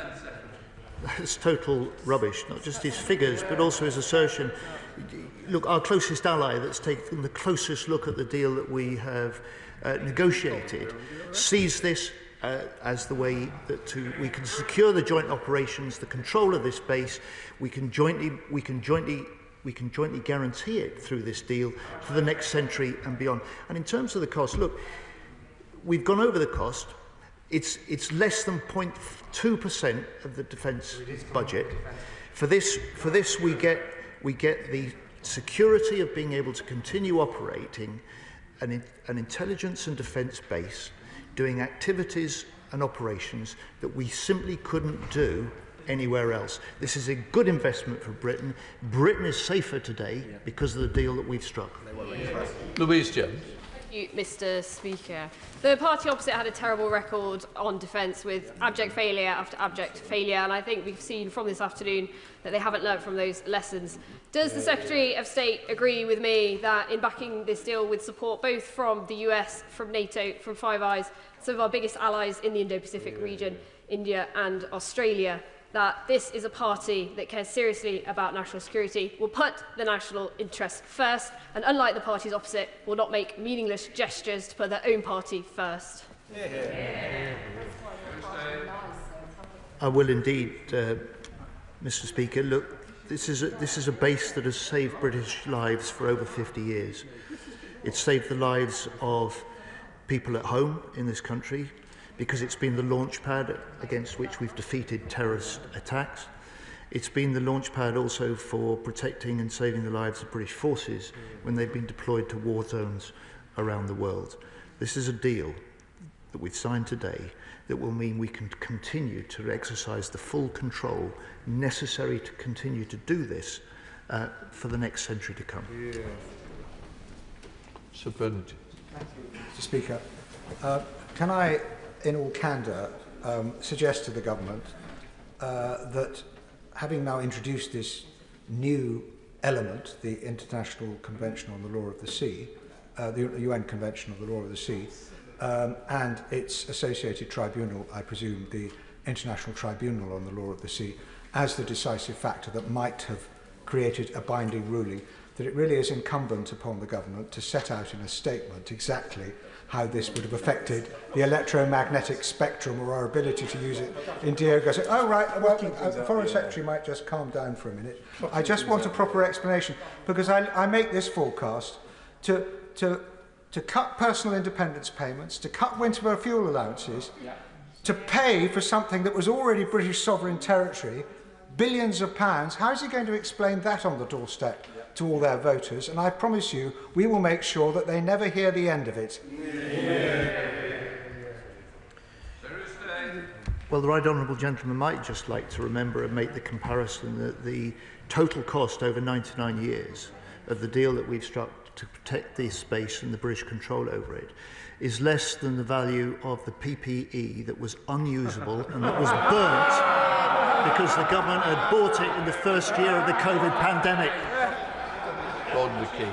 total rubbish, not just his figures, but also his assertion. Look, our closest ally that's taken the closest look at the deal that we have negotiated sees this as the way that we can secure the joint operations, the control of this base. We can jointly guarantee it through this deal for the next century and beyond. And in terms of the cost, look, we've gone over the cost. It's less than 0.2% of the defence budget. For this we get the security of being able to continue operating an intelligence and defence base, doing activities and operations that we simply couldn't do anywhere else. This is a good investment for Britain. Britain is safer today because of the deal that we've struck. Louise Jones. Thank you, Mr. Speaker. The party opposite had a terrible record on defence with abject failure after abject failure, and I think we've seen from this afternoon that they haven't learnt from those lessons. Does the Secretary of State agree with me that in backing this deal with support both from the US, from NATO, from Five Eyes, some of our biggest allies in the Indo-Pacific region, India and Australia, that this is a party that cares seriously about national security, will put the national interest first, and unlike the parties opposite, will not make meaningless gestures to put their own party first? I will indeed, Mr. Speaker. Look, this is a base that has saved British lives for over 50 years. It's saved the lives of people at home in this country, because it's been the launch pad against which we've defeated terrorist attacks. It's been the launch pad also for protecting and saving the lives of British forces when they've been deployed to war zones around the world. This is a deal that we've signed today that will mean we can continue to exercise the full control necessary to continue to do this for the next century to come. Sir Bernard. Thank you, Mr. Speaker. Can I, in all candour, suggest to the government that having now introduced this new element, the International Convention on the Law of the Sea, the UN Convention on the Law of the Sea, and its associated tribunal, I presume, the International Tribunal on the Law of the Sea, as the decisive factor that might have created a binding ruling, that it really is incumbent upon the government to set out in a statement exactly how this would have affected the electromagnetic spectrum or our ability to use it in Diego. So, oh, right, well, the Foreign Secretary might just calm down for a minute. I just want a proper explanation, because I make this forecast to cut personal independence payments, to cut winter fuel allowances, to pay for something that was already British sovereign territory, billions of pounds. How is he going to explain that on the doorstep to all their voters? And I promise you, we will make sure that they never hear the end of it. Well, the right honourable gentleman might just like to remember and make the comparison that the total cost over 99 years of the deal that we've struck to protect this space and the British control over it is less than the value of the PPE that was unusable and that was burnt because the government had bought it in the first year of the COVID pandemic. Gordon McKee.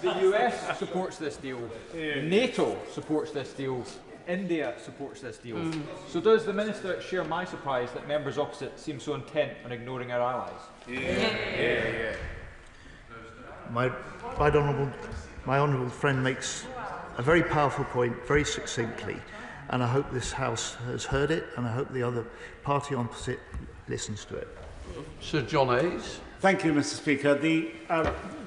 The US supports this deal. NATO supports this deal. India supports this deal. So does the Minister share my surprise that members opposite seem so intent on ignoring our allies? My honourable friend makes a very powerful point, very succinctly, and I hope this House has heard it, and I hope the other party opposite listens to it. Sir John Hayes. Thank you, Mr. Speaker. The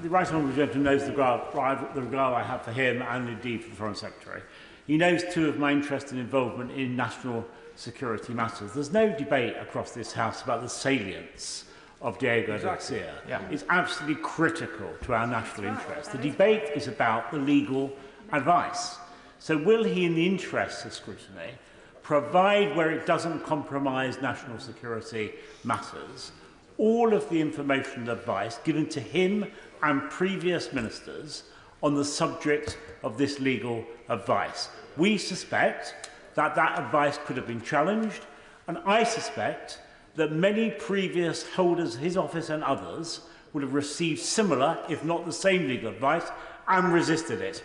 right honourable gentleman knows the regard I have for him and indeed for the Foreign Secretary. He knows too of my interest and involvement in national security matters. There's no debate across this House about the salience of Diego Garcia. It's absolutely critical to our national interest. The debate is about the legal advice. So will he, in the interests of scrutiny, provide, where it doesn't compromise national security matters, all of the information and advice given to him and previous ministers on the subject of this legal advice? We suspect that that advice could have been challenged, and I suspect that many previous holders of his office and others would have received similar, if not the same legal advice, and resisted it.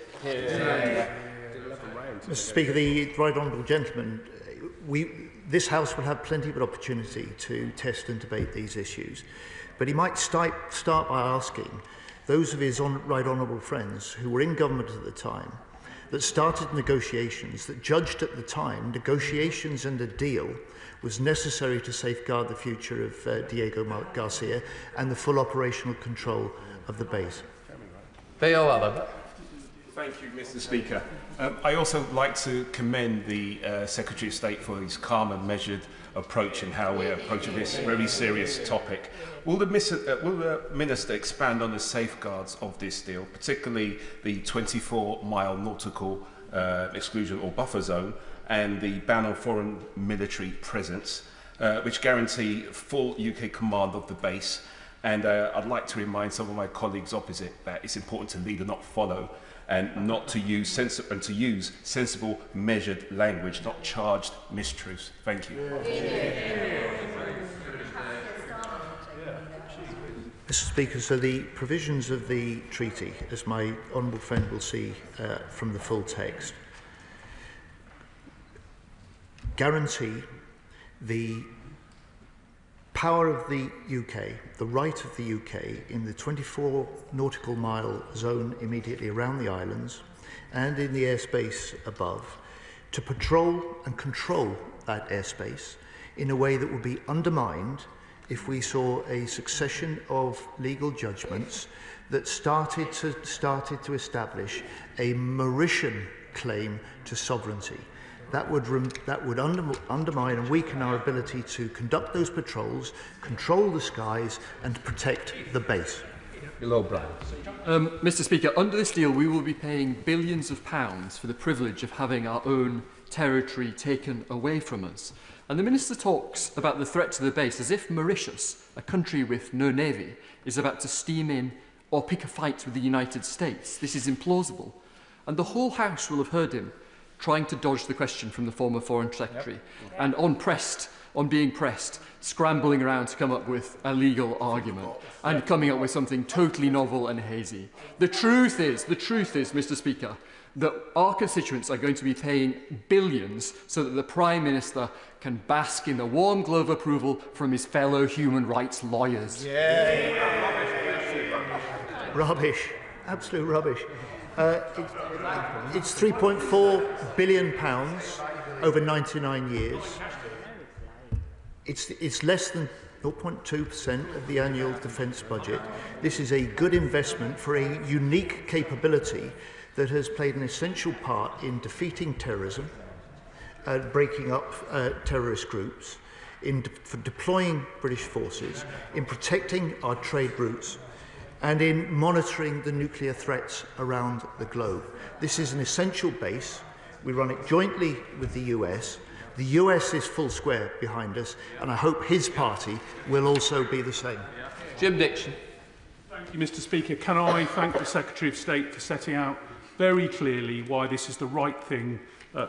Mr. Speaker, the right honourable gentleman, this House will have plenty of opportunity to test and debate these issues, but he might start by asking those of his right honourable friends who were in government at the time that started negotiations, that judged at the time negotiations and a deal was necessary to safeguard the future of Diego Garcia and the full operational control of the base. Thank you, Mr. Speaker. I also like to commend the Secretary of State for his calm and measured approach in how we're approaching this very serious topic. Will the Minister expand on the safeguards of this deal, particularly the 24-mile nautical exclusion or buffer zone and the ban on foreign military presence, which guarantee full UK command of the base? And I'd like to remind some of my colleagues opposite that it's important to lead and not follow, and not to use sensible, measured language, not charged mistruths. Thank you. Mr. Speaker, so the provisions of the treaty, as my honourable friend will see from the full text, guarantee the power of the UK, the right of the UK in the 24 nautical mile zone immediately around the islands and in the airspace above to patrol and control that airspace in a way that would be undermined if we saw a succession of legal judgments that started to establish a Mauritian claim to sovereignty. That would undermine and weaken our ability to conduct those patrols, control the skies, and protect the base. Mr. Speaker, under this deal, we will be paying billions of pounds for the privilege of having our own territory taken away from us. And the Minister talks about the threat to the base as if Mauritius, a country with no navy, is about to steam in or pick a fight with the United States. This is implausible. And the whole House will have heard him trying to dodge the question from the former Foreign Secretary. And on pressed on being pressed, scrambling around to come up with a legal argument and coming up with something totally novel and hazy. The truth is, Mr. Speaker, that our constituents are going to be paying billions so that the Prime Minister can bask in the warm glow of approval from his fellow human rights lawyers. Rubbish. Absolute rubbish. It's £3.4 billion over 99 years. It's less than 0.2% of the annual defence budget. This is a good investment for a unique capability that has played an essential part in defeating terrorism, breaking up terrorist groups, for deploying British forces, in protecting our trade routes, and in monitoring the nuclear threats around the globe. This is an essential base. We run it jointly with the US. The US is full square behind us, and I hope his party will also be the same. Jim Dixon. Thank you, Mr. Speaker. Can I thank the Secretary of State for setting out very clearly why this is the right thing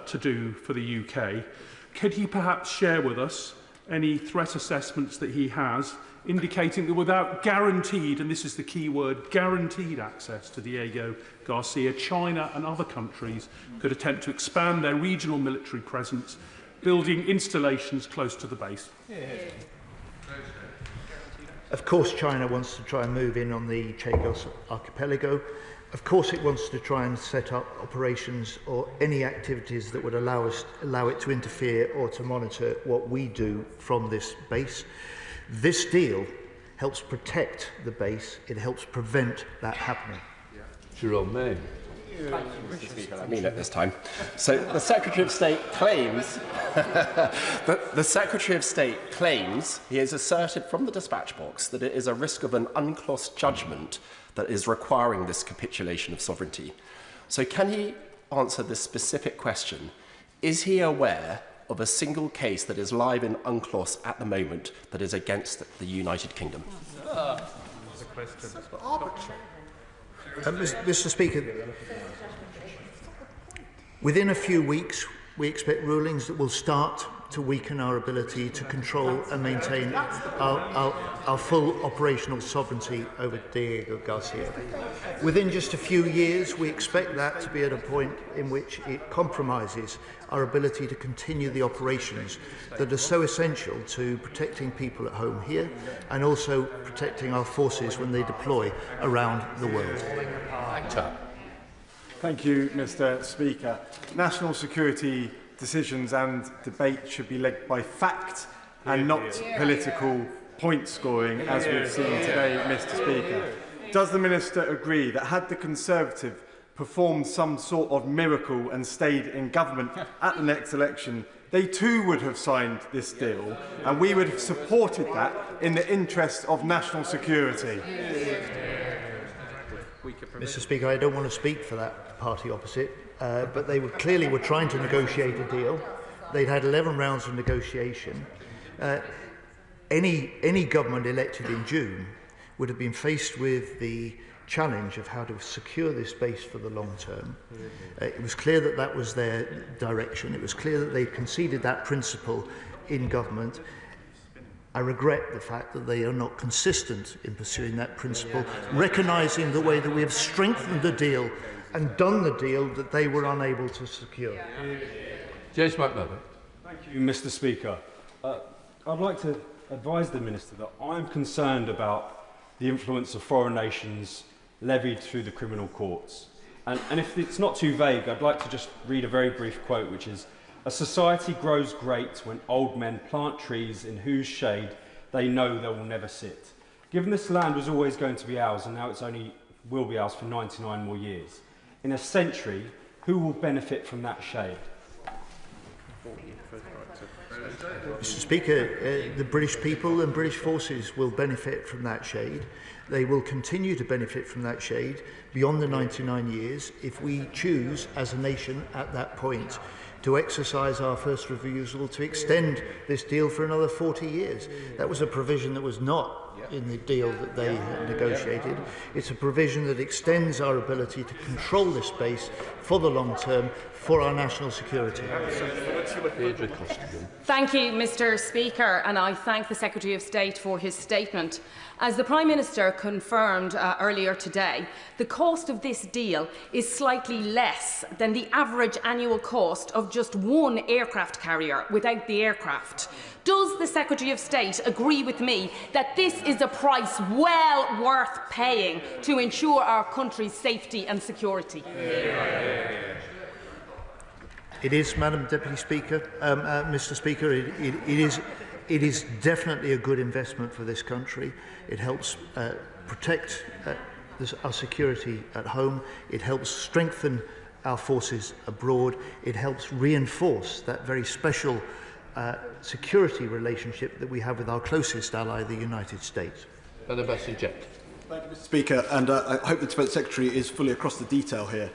to do for the UK. Could he perhaps share with us any threat assessments that he has, indicating that without guaranteed, and this is the key word, guaranteed access to Diego Garcia, China and other countries could attempt to expand their regional military presence, building installations close to the base? Of course, China wants to try and move in on the Chagos archipelago. Of course, it wants to try and set up operations or any activities that would allow it to interfere or to monitor what we do from this base. This deal helps protect the base. It helps prevent that happening. Jerome May. Thank you, Mr. Speaker. I mean it this time. So the Secretary of State claims the Secretary of State claims he has asserted from the dispatch box that it is a risk of an unclossed judgment that is requiring this capitulation of sovereignty. So can he answer this specific question? Is he aware of a single case that is live in UNCLOS at the moment that is against the United Kingdom? Mr. Speaker, within a few weeks, we expect rulings that will start to weaken our ability to control and maintain our full operational sovereignty over Diego Garcia. Within just a few years, we expect that to be at a point in which it compromises our ability to continue the operations that are so essential to protecting people at home here and also protecting our forces when they deploy around the world. Thank you, Mr. Speaker. National security decisions and debate should be led by fact and not political point scoring, as we've seen today, Mr. Speaker. Does the Minister agree that had the Conservative performed some sort of miracle and stayed in government at the next election, they too would have signed this deal, and we would have supported that in the interest of national security? Mr. Speaker, I don't want to speak for that party opposite, but they clearly were trying to negotiate a deal. They'd had 11 rounds of negotiation. Any government elected in June would have been faced with the challenge of how to secure this base for the long term. It was clear that that was their direction. It was clear that they conceded that principle in government. I regret the fact that they are not consistent in pursuing that principle, recognising the way that we have strengthened the deal and done the deal that they were unable to secure. James McMillan. Thank you, Mr. Speaker. I'd like to advise the Minister that I'm concerned about the influence of foreign nations levied through the criminal courts. And if it's not too vague, I'd like to just read a very brief quote, which is, "A society grows great when old men plant trees in whose shade they know they will never sit. Given this land was always going to be ours, and now it's only will be ours for 99 more years, in a century, who will benefit from that shade?" Mr. Speaker, the British people and British forces will benefit from that shade. They will continue to benefit from that shade beyond the 99 years if we choose as a nation at that point to exercise our first refusal to extend this deal for another 40 years. That was a provision that was not in the deal that they negotiated. It's a provision that extends our ability to control this space for the long term for our national security. Thank you, Mr. Speaker, and I thank the Secretary of State for his statement. As the Prime Minister confirmed earlier today, the cost of this deal is slightly less than the average annual cost of just one aircraft carrier without the aircraft. Does the Secretary of State agree with me that this is a price well worth paying to ensure our country's safety and security? It is, Madam Deputy Speaker. Mr. Speaker, it is definitely a good investment for this country. It helps protect our security at home. It helps strengthen our forces abroad. It helps reinforce that very special security relationship that we have with our closest ally, the United States. Thank you, Mr. Speaker, and I hope the Defence Secretary is fully across the detail here.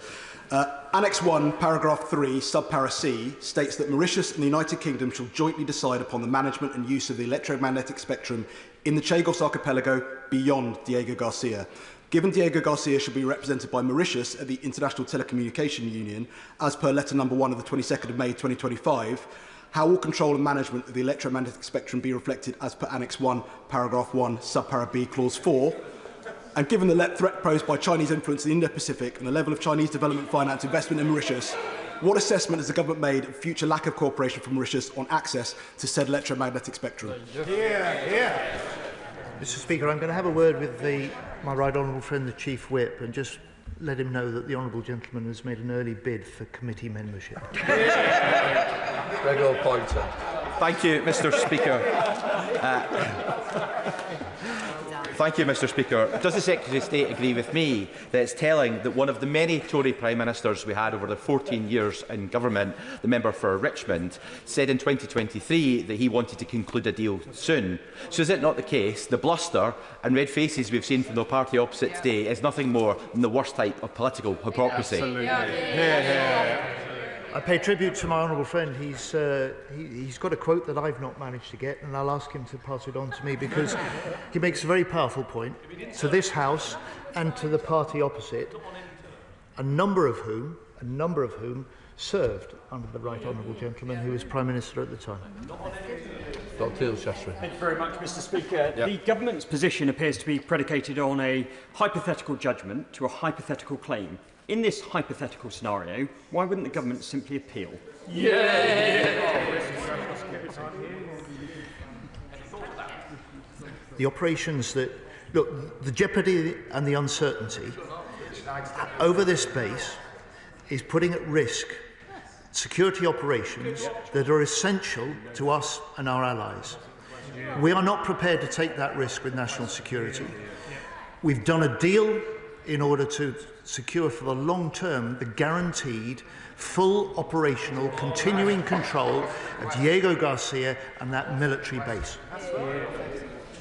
Annex 1, paragraph 3, subpara C, states that Mauritius and the United Kingdom shall jointly decide upon the management and use of the electromagnetic spectrum in the Chagos archipelago beyond Diego Garcia. Given Diego Garcia should be represented by Mauritius at the International Telecommunication Union, as per letter number 1 of the 22nd of May 2025, how will control and management of the electromagnetic spectrum be reflected as per Annex 1, paragraph 1, subpara B, clause 4? And given the threat posed by Chinese influence in the Indo-Pacific and the level of Chinese development finance investment in Mauritius, what assessment has the government made of future lack of cooperation from Mauritius on access to said electromagnetic spectrum? Mr. Speaker, I'm going to have a word with my right honourable friend, the Chief Whip, and just let him know that the honourable gentleman has made an early bid for committee membership. Regular pointer. Thank you, Mr. Speaker. Thank you, Mr. Speaker. Does the Secretary of State agree with me that it's telling that one of the many Tory Prime Ministers we had over the 14 years in government, the member for Richmond, said in 2023 that he wanted to conclude a deal soon? So is it not the case the bluster and red faces we've seen from the party opposite today is nothing more than the worst type of political hypocrisy? Absolutely. I pay tribute to my honourable friend. He's got a quote that I've not managed to get, and I'll ask him to pass it on to me because he makes a very powerful point to this House and to the party opposite, a number of whom served under the right honourable gentleman who was Prime Minister at the time. Thank you very much, Mr. Speaker. The government's position appears to be predicated on a hypothetical judgment to a hypothetical claim. In this hypothetical scenario, why wouldn't the government simply appeal? The operations that... Look, the jeopardy and the uncertainty over this base is putting at risk security operations that are essential to us and our allies. We are not prepared to take that risk with national security. We've done a deal in order to secure for the long term the guaranteed full operational continuing control of Diego Garcia and that military base.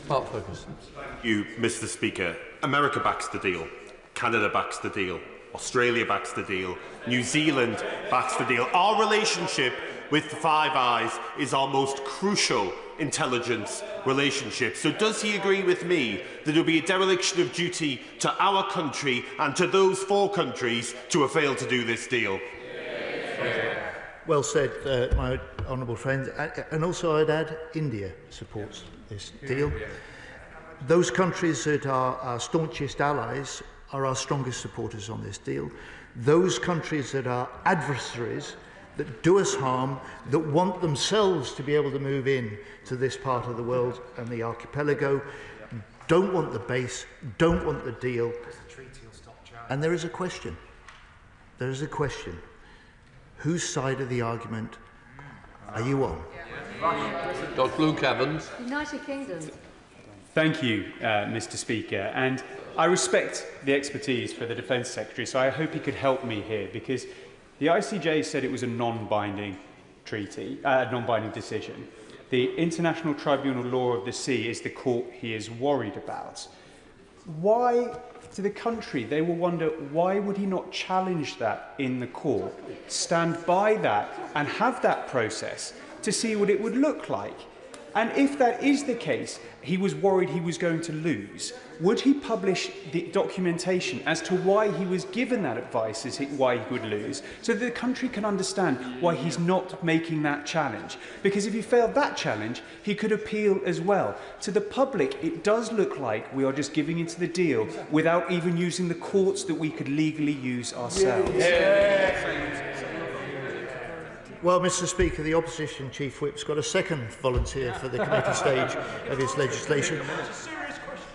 Mark Ferguson. Thank you, Mr. Speaker. America backs the deal. Canada backs the deal. Australia backs the deal. New Zealand backs the deal. Our relationship with the Five Eyes is our most crucial intelligence relationship. So does he agree with me that it will be a dereliction of duty to our country and to those 4 countries to have failed to do this deal? Well said, my honourable friend. And also I'd add India supports this deal. Those countries that are our staunchest allies are our strongest supporters on this deal. Those countries that are adversaries, that do us harm, that want themselves to be able to move in to this part of the world and the archipelago, don't want the base, don't want the deal. And there is a question. There is a question. Whose side of the argument are you on? Dr. Luke Evans. United Kingdom. Thank you, Mr. Speaker. And I respect the expertise for the Defence Secretary, so I hope he could help me here, because the ICJ said it was a non-binding treaty, non-binding decision. The International Tribunal Law of the Sea is the court he is worried about. Why, to the country, they will wonder, why would he not challenge that in the court, stand by that and have that process to see what it would look like? And if that is the case, he was worried he was going to lose, would he publish the documentation as to why he was given that advice, why he would lose, so that the country can understand why he's not making that challenge? Because if he failed that challenge, he could appeal as well. To the public, it does look like we are just giving into the deal without even using the courts that we could legally use ourselves. Well, Mr. Speaker, the Opposition Chief Whip's got a second volunteer for the committee stage of his legislation.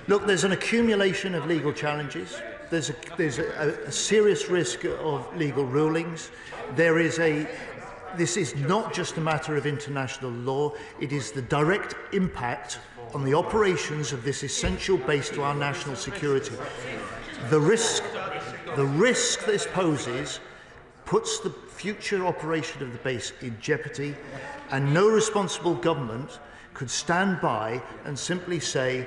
Look, there's an accumulation of legal challenges. There's a serious risk of legal rulings. This is not just a matter of international law. It is the direct impact on the operations of this essential base to our national security. The risk this poses puts the future operation of the base in jeopardy, and no responsible government could stand by and simply say,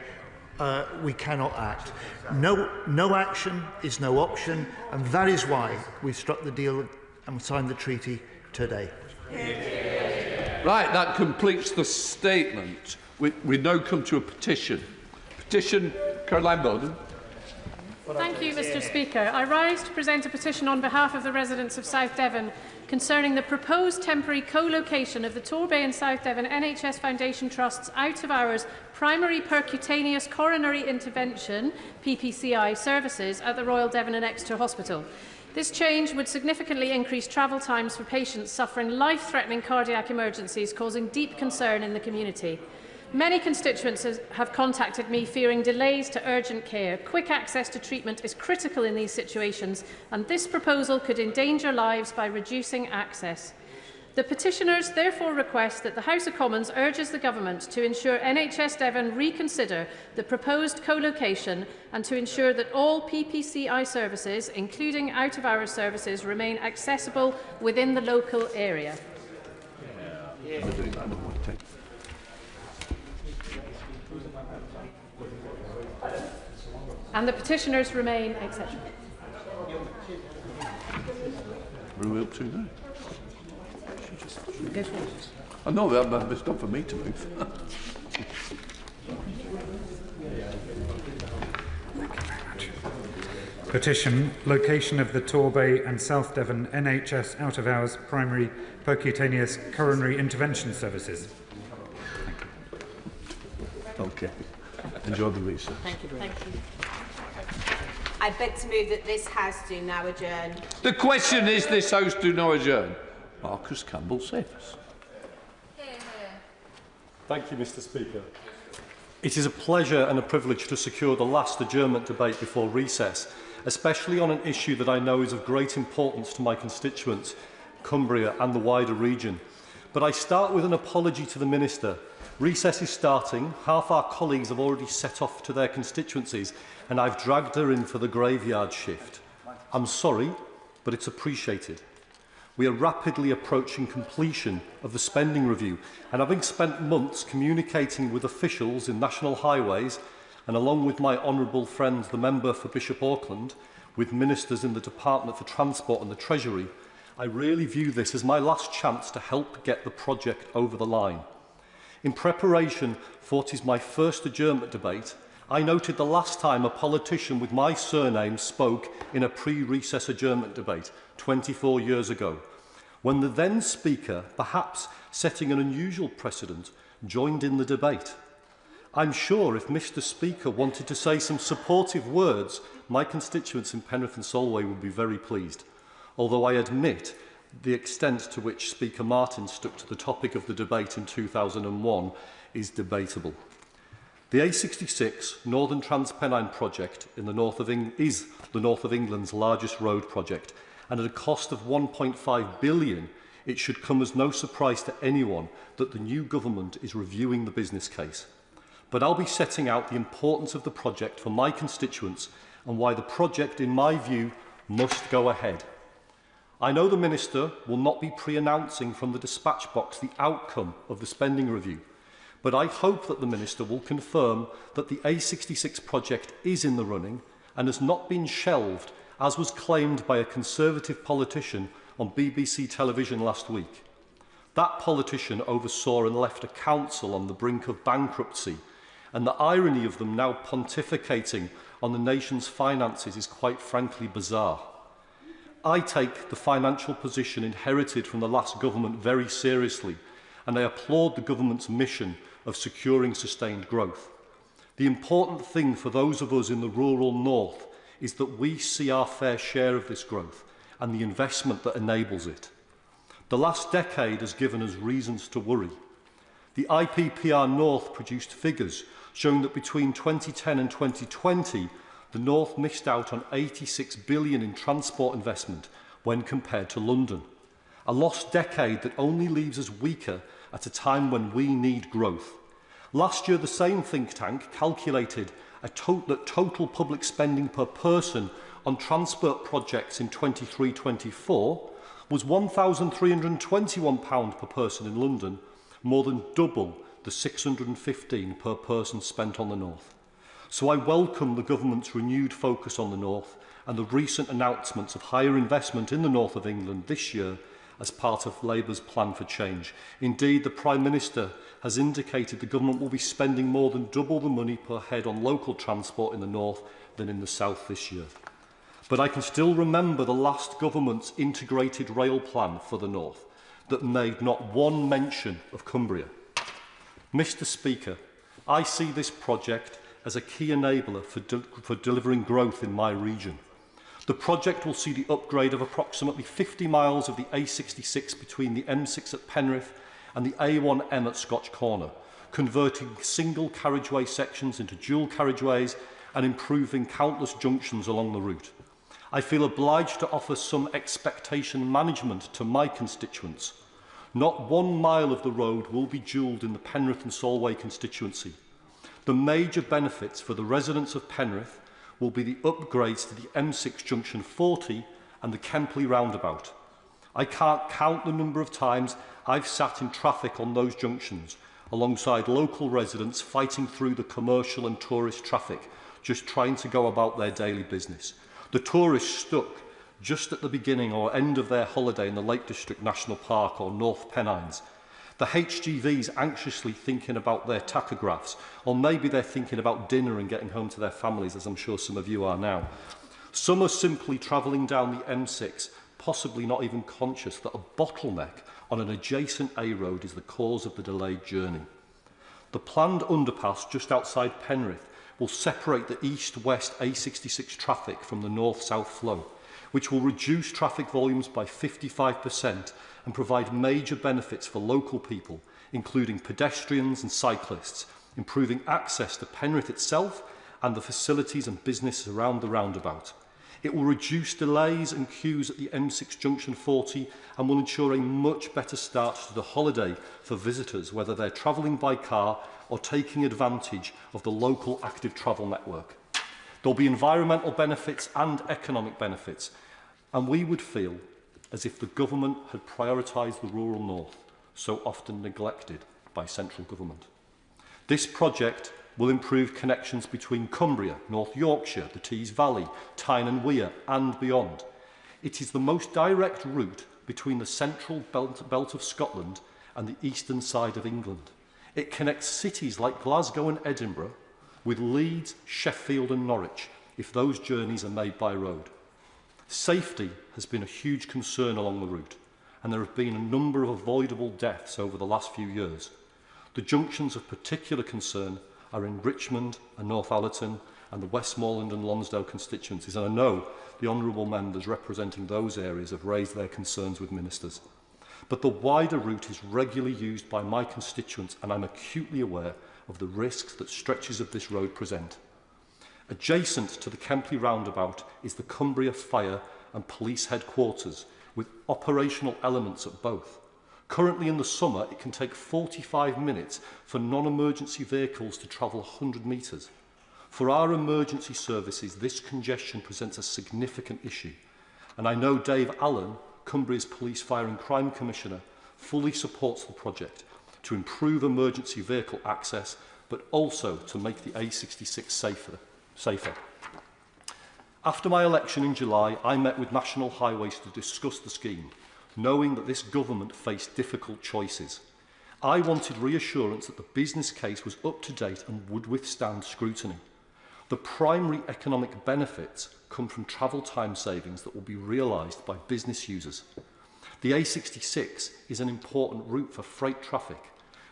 we cannot act. No action is no option, and that is why we struck the deal and signed the treaty today. Right, that completes the statement. We now come to a petition. Petition, Caroline Bowden. Thank you, Mr. Speaker. I rise to present a petition on behalf of the residents of South Devon concerning the proposed temporary co-location of the Torbay and South Devon NHS Foundation Trust's out-of-hours primary percutaneous coronary intervention (PPCI) services at the Royal Devon and Exeter Hospital. This change would significantly increase travel times for patients suffering life-threatening cardiac emergencies, causing deep concern in the community. Many constituents have contacted me fearing delays to urgent care. Quick access to treatment is critical in these situations, and this proposal could endanger lives by reducing access. The petitioners therefore request that the House of Commons urges the Government to ensure NHS Devon reconsider the proposed co-location and to ensure that all PPCI services, including out-of-hours services, remain accessible within the local area. And the petitioners remain exceptional. Where are we up to now? I know, it's not for me to move. Petition, location of the Torbay and South Devon NHS out-of-hours primary percutaneous coronary intervention services. Okay. Enjoy the research. Thank you. I beg to move that this House do now adjourn. The question is, this House do now adjourn. Marcus Campbell Cephas. Thank you, Mr. Speaker. It is a pleasure and a privilege to secure the last adjournment debate before recess, especially on an issue that I know is of great importance to my constituents, Cumbria and the wider region. But I start with an apology to the Minister. Recess is starting, half our colleagues have already set off to their constituencies, and I've dragged her in for the graveyard shift. I'm sorry, but it's appreciated. We are rapidly approaching completion of the spending review, and having spent months communicating with officials in National Highways, and along with my honourable friend, the member for Bishop Auckland, with ministers in the Department for Transport and the Treasury, I really view this as my last chance to help get the project over the line. In preparation for what is my first adjournment debate, I noted the last time a politician with my surname spoke in a pre-recess adjournment debate 24 years ago, when the then Speaker, perhaps setting an unusual precedent, joined in the debate. I'm sure if Mr. Speaker wanted to say some supportive words, my constituents in Penrith and Solway would be very pleased, although I admit the extent to which Speaker Martin stuck to the topic of the debate in 2001 is debatable. The A66 Northern Transpennine project in the north of is the north of England's largest road project, and at a cost of £1.5 billion, it should come as no surprise to anyone that the new government is reviewing the business case. But I'll be setting out the importance of the project for my constituents and why the project, in my view, must go ahead. I know the Minister will not be pre-announcing from the dispatch box the outcome of the spending review, but I hope that the Minister will confirm that the A66 project is in the running and has not been shelved, as was claimed by a Conservative politician on BBC television last week. That politician oversaw and left a council on the brink of bankruptcy, and the irony of them now pontificating on the nation's finances is quite frankly bizarre. I take the financial position inherited from the last government very seriously, and I applaud the government's mission of securing sustained growth. The important thing for those of us in the rural north is that we see our fair share of this growth and the investment that enables it. The last decade has given us reasons to worry. The IPPR North produced figures showing that between 2010 and 2020, the North missed out on £86 billion in transport investment when compared to London. A lost decade that only leaves us weaker at a time when we need growth. Last year, the same think tank calculated that total public spending per person on transport projects in 23-24 was £1,321 per person in London, more than double the £615 per person spent on the North. So I welcome the government's renewed focus on the North and the recent announcements of higher investment in the North of England this year as part of Labour's plan for change. Indeed, the Prime Minister has indicated the government will be spending more than double the money per head on local transport in the North than in the South this year. But I can still remember the last government's integrated rail plan for the North that made not one mention of Cumbria. Mr. Speaker, I see this project as a key enabler for delivering growth in my region. The project will see the upgrade of approximately 50 miles of the A66 between the M6 at Penrith and the A1M at Scotch Corner, converting single carriageway sections into dual carriageways and improving countless junctions along the route. I feel obliged to offer some expectation management to my constituents. Not 1 mile of the road will be dualled in the Penrith and Solway constituency. The major benefits for the residents of Penrith will be the upgrades to the M6 Junction 40 and the Kempley roundabout. I can't count the number of times I've sat in traffic on those junctions alongside local residents fighting through the commercial and tourist traffic, just trying to go about their daily business. The tourists stuck just at the beginning or end of their holiday in the Lake District National Park or North Pennines. The HGVs anxiously thinking about their tachographs, or maybe they're thinking about dinner and getting home to their families, as I'm sure some of you are now. Some are simply travelling down the M6, possibly not even conscious that a bottleneck on an adjacent A road is the cause of the delayed journey. The planned underpass just outside Penrith will separate the east-west A66 traffic from the north-south flow, which will reduce traffic volumes by 55% and provide major benefits for local people, including pedestrians and cyclists, improving access to Penrith itself and the facilities and businesses around the roundabout. It will reduce delays and queues at the M6 Junction 40 and will ensure a much better start to the holiday for visitors, whether they're travelling by car or taking advantage of the local active travel network. There'll be environmental benefits and economic benefits, and we would feel as if the government had prioritised the rural north, so often neglected by central government. This project will improve connections between Cumbria, North Yorkshire, the Tees Valley, Tyne and Wear and beyond. It is the most direct route between the central belt of Scotland and the eastern side of England. It connects cities like Glasgow and Edinburgh with Leeds, Sheffield and Norwich, if those journeys are made by road. Safety has been a huge concern along the route, and there have been a number of avoidable deaths over the last few years. The junctions of particular concern are in Richmond and Northallerton and the Westmoreland and Lonsdale constituencies, and I know the honourable members representing those areas have raised their concerns with ministers. But the wider route is regularly used by my constituents, and I'm acutely aware of the risks that stretches of this road present. Adjacent to the Kempley roundabout is the Cumbria Fire and Police Headquarters, with operational elements at both. Currently in the summer, it can take 45 minutes for non-emergency vehicles to travel 100 metres. For our emergency services, this congestion presents a significant issue, and I know Dave Allen, Cumbria's Police, Fire and Crime Commissioner, fully supports the project to improve emergency vehicle access, but also to make the A66 safer. After my election in July, I met with National Highways to discuss the scheme. knowing that this government faced difficult choices. I wanted reassurance that the business case was up to date and would withstand scrutiny. The primary economic benefits come from travel time savings that will be realised by business users. The A66 is an important route for freight traffic,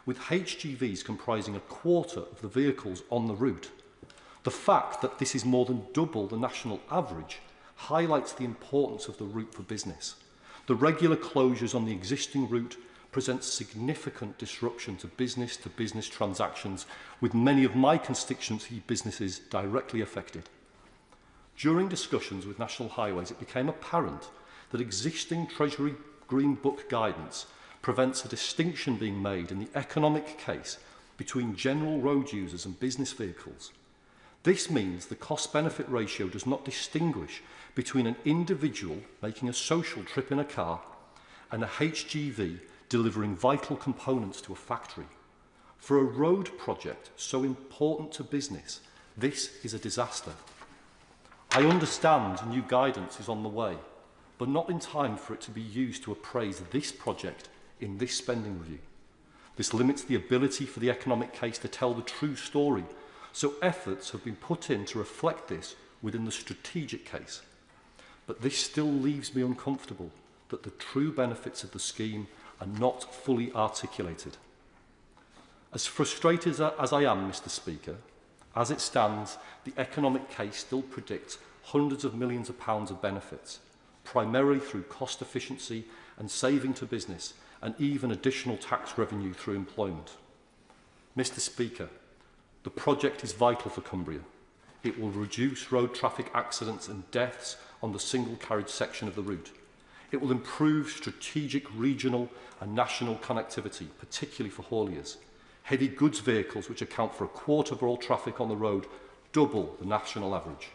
with HGVs comprising a quarter of the vehicles on the route. The fact that this is more than double the national average highlights the importance of the route for business. The regular closures on the existing route present significant disruption to business transactions, with many of my constituency businesses directly affected. During discussions with National Highways, it became apparent that existing Treasury Green Book guidance prevents a distinction being made in the economic case between general road users and business vehicles. This means the cost-benefit ratio does not distinguish between an individual making a social trip in a car and a HGV delivering vital components to a factory. For a road project so important to business, this is a disaster. I understand new guidance is on the way, but not in time for it to be used to appraise this project in this spending review. This limits the ability for the economic case to tell the true story, so efforts have been put in to reflect this within the strategic case. But this still leaves me uncomfortable that the true benefits of the scheme are not fully articulated. As frustrated as I am, Mr. Speaker, as it stands, the economic case still predicts hundreds of millions of pounds of benefits, primarily through cost efficiency and saving to business, and even additional tax revenue through employment. Mr. Speaker, the project is vital for Cumbria. It will reduce road traffic accidents and deaths on the single carriage section of the route. It will improve strategic regional and national connectivity, particularly for hauliers. Heavy goods vehicles, which account for a quarter of all traffic on the road, double the national average.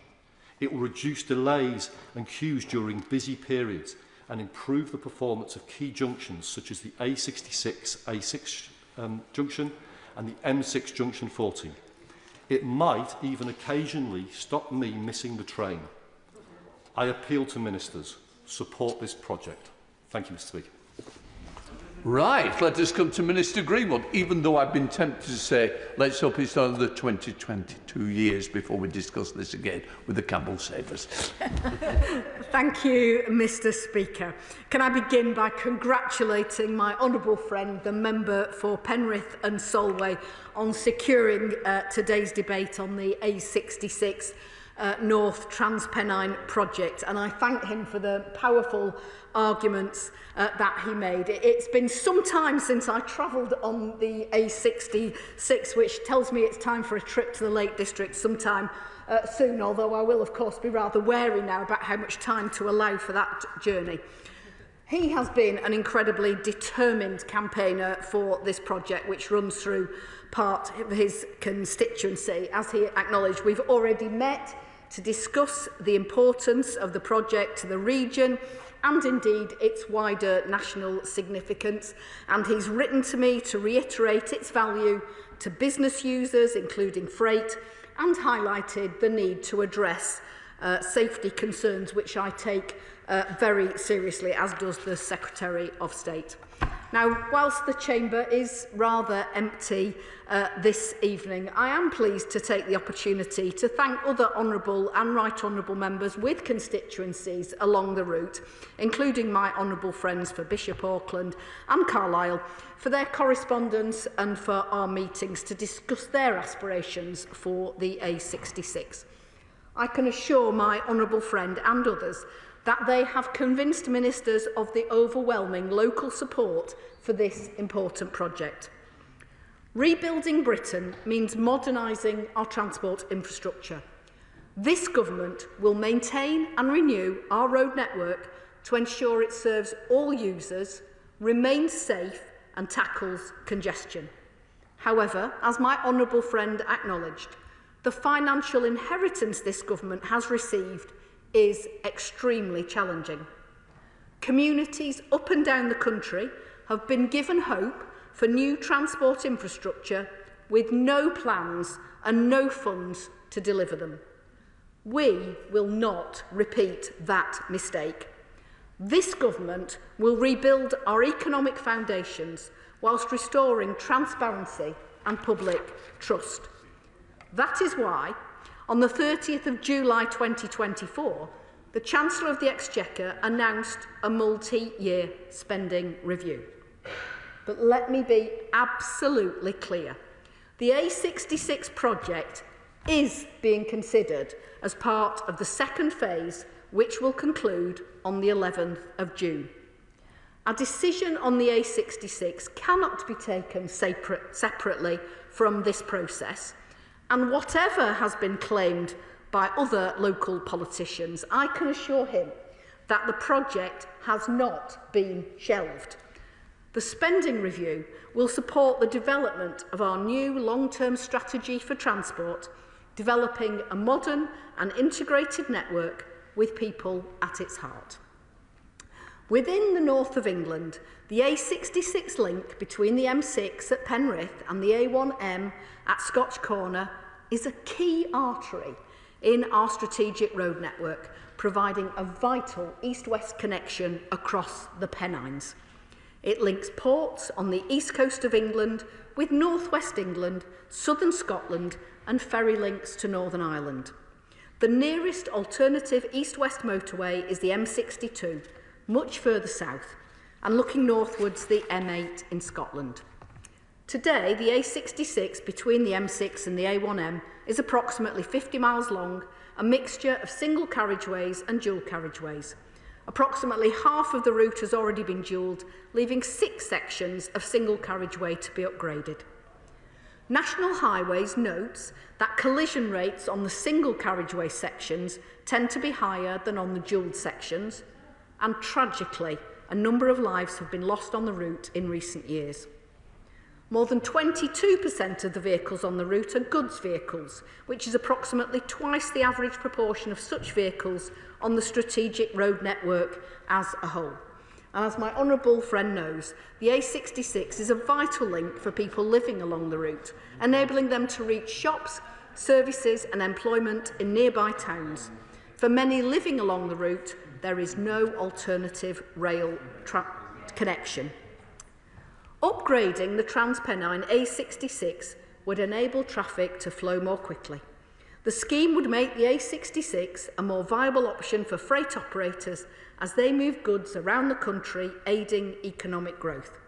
It will reduce delays and queues during busy periods and improve the performance of key junctions such as the A66 junction and the M6 junction 40. It might even occasionally stop me missing the train. I appeal to ministers, support this project. Thank you, Mr. Speaker. Right, let us come to Minister Greenwood, even though I've been tempted to say, let's hope it's another 22 years before we discuss this again with the Campbell Savers. Thank you, Mr. Speaker. Can I begin by congratulating my honourable friend, the member for Penrith and Solway, on securing today's debate on the A66 North Transpennine project, and I thank him for the powerful arguments that he made. It's been some time since I travelled on the A66, which tells me it's time for a trip to the Lake District sometime soon, although I will of course be rather wary now about how much time to allow for that journey. He has been an incredibly determined campaigner for this project, which runs through part of his constituency. As he acknowledged, we've already met to discuss the importance of the project to the region and indeed its wider national significance, and he's written to me to reiterate its value to business users, including freight, and highlighted the need to address safety concerns, which I take very seriously, as does the Secretary of State. Now, whilst the chamber is rather empty this evening, I am pleased to take the opportunity to thank other honourable and right honourable members with constituencies along the route, including my honourable friends for Bishop Auckland and Carlisle, for their correspondence and for our meetings to discuss their aspirations for the A66. I can assure my honourable friend and others that they have convinced ministers of the overwhelming local support for this important project. Rebuilding Britain means modernising our transport infrastructure. This government will maintain and renew our road network to ensure it serves all users, remains safe and tackles congestion. However, as my honourable friend acknowledged, the financial inheritance this government has received is extremely challenging. Communities up and down the country have been given hope for new transport infrastructure with no plans and no funds to deliver them. We will not repeat that mistake. This government will rebuild our economic foundations whilst restoring transparency and public trust. That is why, on the 30th of July 2024, the Chancellor of the Exchequer announced a multi-year spending review. But let me be absolutely clear. The A66 project is being considered as part of the second phase, which will conclude on the 11th of June. A decision on the A66 cannot be taken separately from this process, and whatever has been claimed by other local politicians, I can assure him that the project has not been shelved. The spending review will support the development of our new long-term strategy for transport, developing a modern and integrated network with people at its heart. Within the north of England, the A66 link between the M6 at Penrith and the A1M at Scotch Corner is a key artery in our strategic road network, providing a vital east-west connection across the Pennines. It links ports on the east coast of England with northwest England, southern Scotland and ferry links to Northern Ireland. The nearest alternative east-west motorway is the M62, much further south, and looking northwards the M8 in Scotland. Today, the A66 between the M6 and the A1M is approximately 50 miles long, a mixture of single carriageways and dual carriageways. Approximately half of the route has already been dualled, leaving 6 sections of single carriageway to be upgraded. National Highways notes that collision rates on the single carriageway sections tend to be higher than on the dual sections, and tragically, a number of lives have been lost on the route in recent years. More than 22% of the vehicles on the route are goods vehicles, which is approximately twice the average proportion of such vehicles on the strategic road network as a whole. And as my honourable friend knows, the A66 is a vital link for people living along the route, enabling them to reach shops, services and employment in nearby towns. For many living along the route, there is no alternative rail connection. Upgrading the Transpennine A66 would enable traffic to flow more quickly. The scheme would make the A66 a more viable option for freight operators as they move goods around the country, aiding economic growth.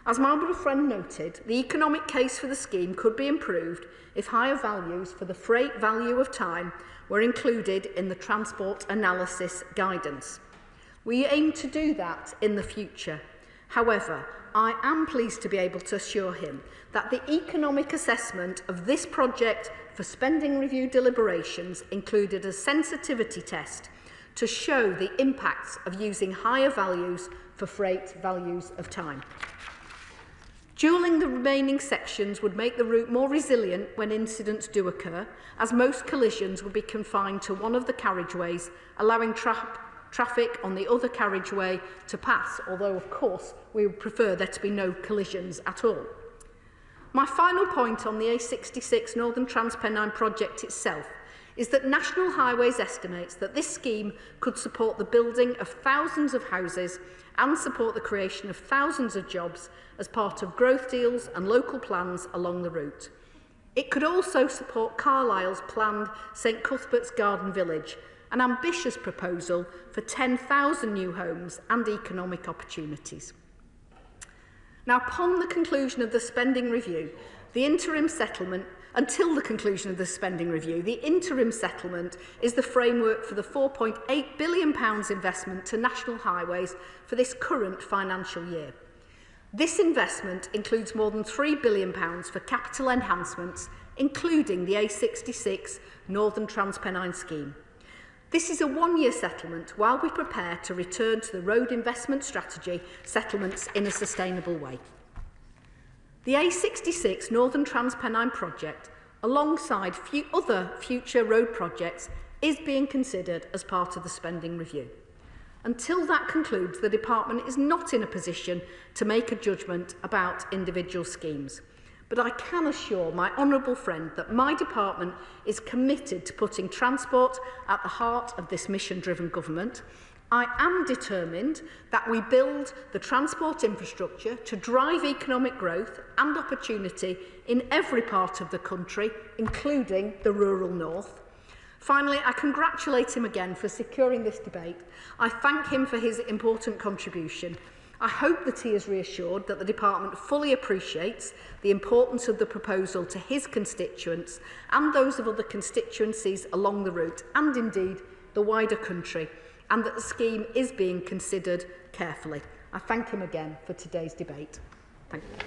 As my honourable friend noted, the economic case for the scheme could be improved if higher values for the freight value of time were included in the transport analysis guidance. We aim to do that in the future. However, I am pleased to be able to assure him that the economic assessment of this project for spending review deliberations included a sensitivity test to show the impacts of using higher values for freight values of time. Dualling the remaining sections would make the route more resilient when incidents do occur, as most collisions would be confined to one of the carriageways, allowing traffic on the other carriageway to pass, although of course we would prefer there to be no collisions at all. My final point on the A66 Northern Transpennine project itself is that National Highways estimates that this scheme could support the building of thousands of houses and support the creation of thousands of jobs as part of growth deals and local plans along the route. It could also support Carlisle's planned St Cuthbert's Garden Village, an ambitious proposal for 10,000 new homes and economic opportunities. Now, upon the conclusion of the spending review, until the conclusion of the spending review, the interim settlement is the framework for the £4.8 billion investment to National Highways for this current financial year. This investment includes more than £3 billion for capital enhancements, including the A66 Northern Transpennine scheme. This is a one-year settlement while we prepare to return to the road investment strategy settlements in a sustainable way. The A66 Northern Transpennine project, alongside other future road projects, is being considered as part of the spending review. Until that concludes, the Department is not in a position to make a judgment about individual schemes. But I can assure my honourable friend that my department is committed to putting transport at the heart of this mission-driven government. I am determined that we build the transport infrastructure to drive economic growth and opportunity in every part of the country, including the rural north. Finally, I congratulate him again for securing this debate. I thank him for his important contribution. I hope that he is reassured that the Department fully appreciates the importance of the proposal to his constituents and those of other constituencies along the route, and indeed the wider country, and that the scheme is being considered carefully. I thank him again for today's debate. Thank you.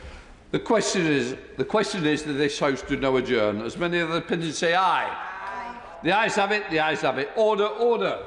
The question is that this House do now adjourn. As many other opinions say aye. The ayes have it, the ayes have it. Order, order.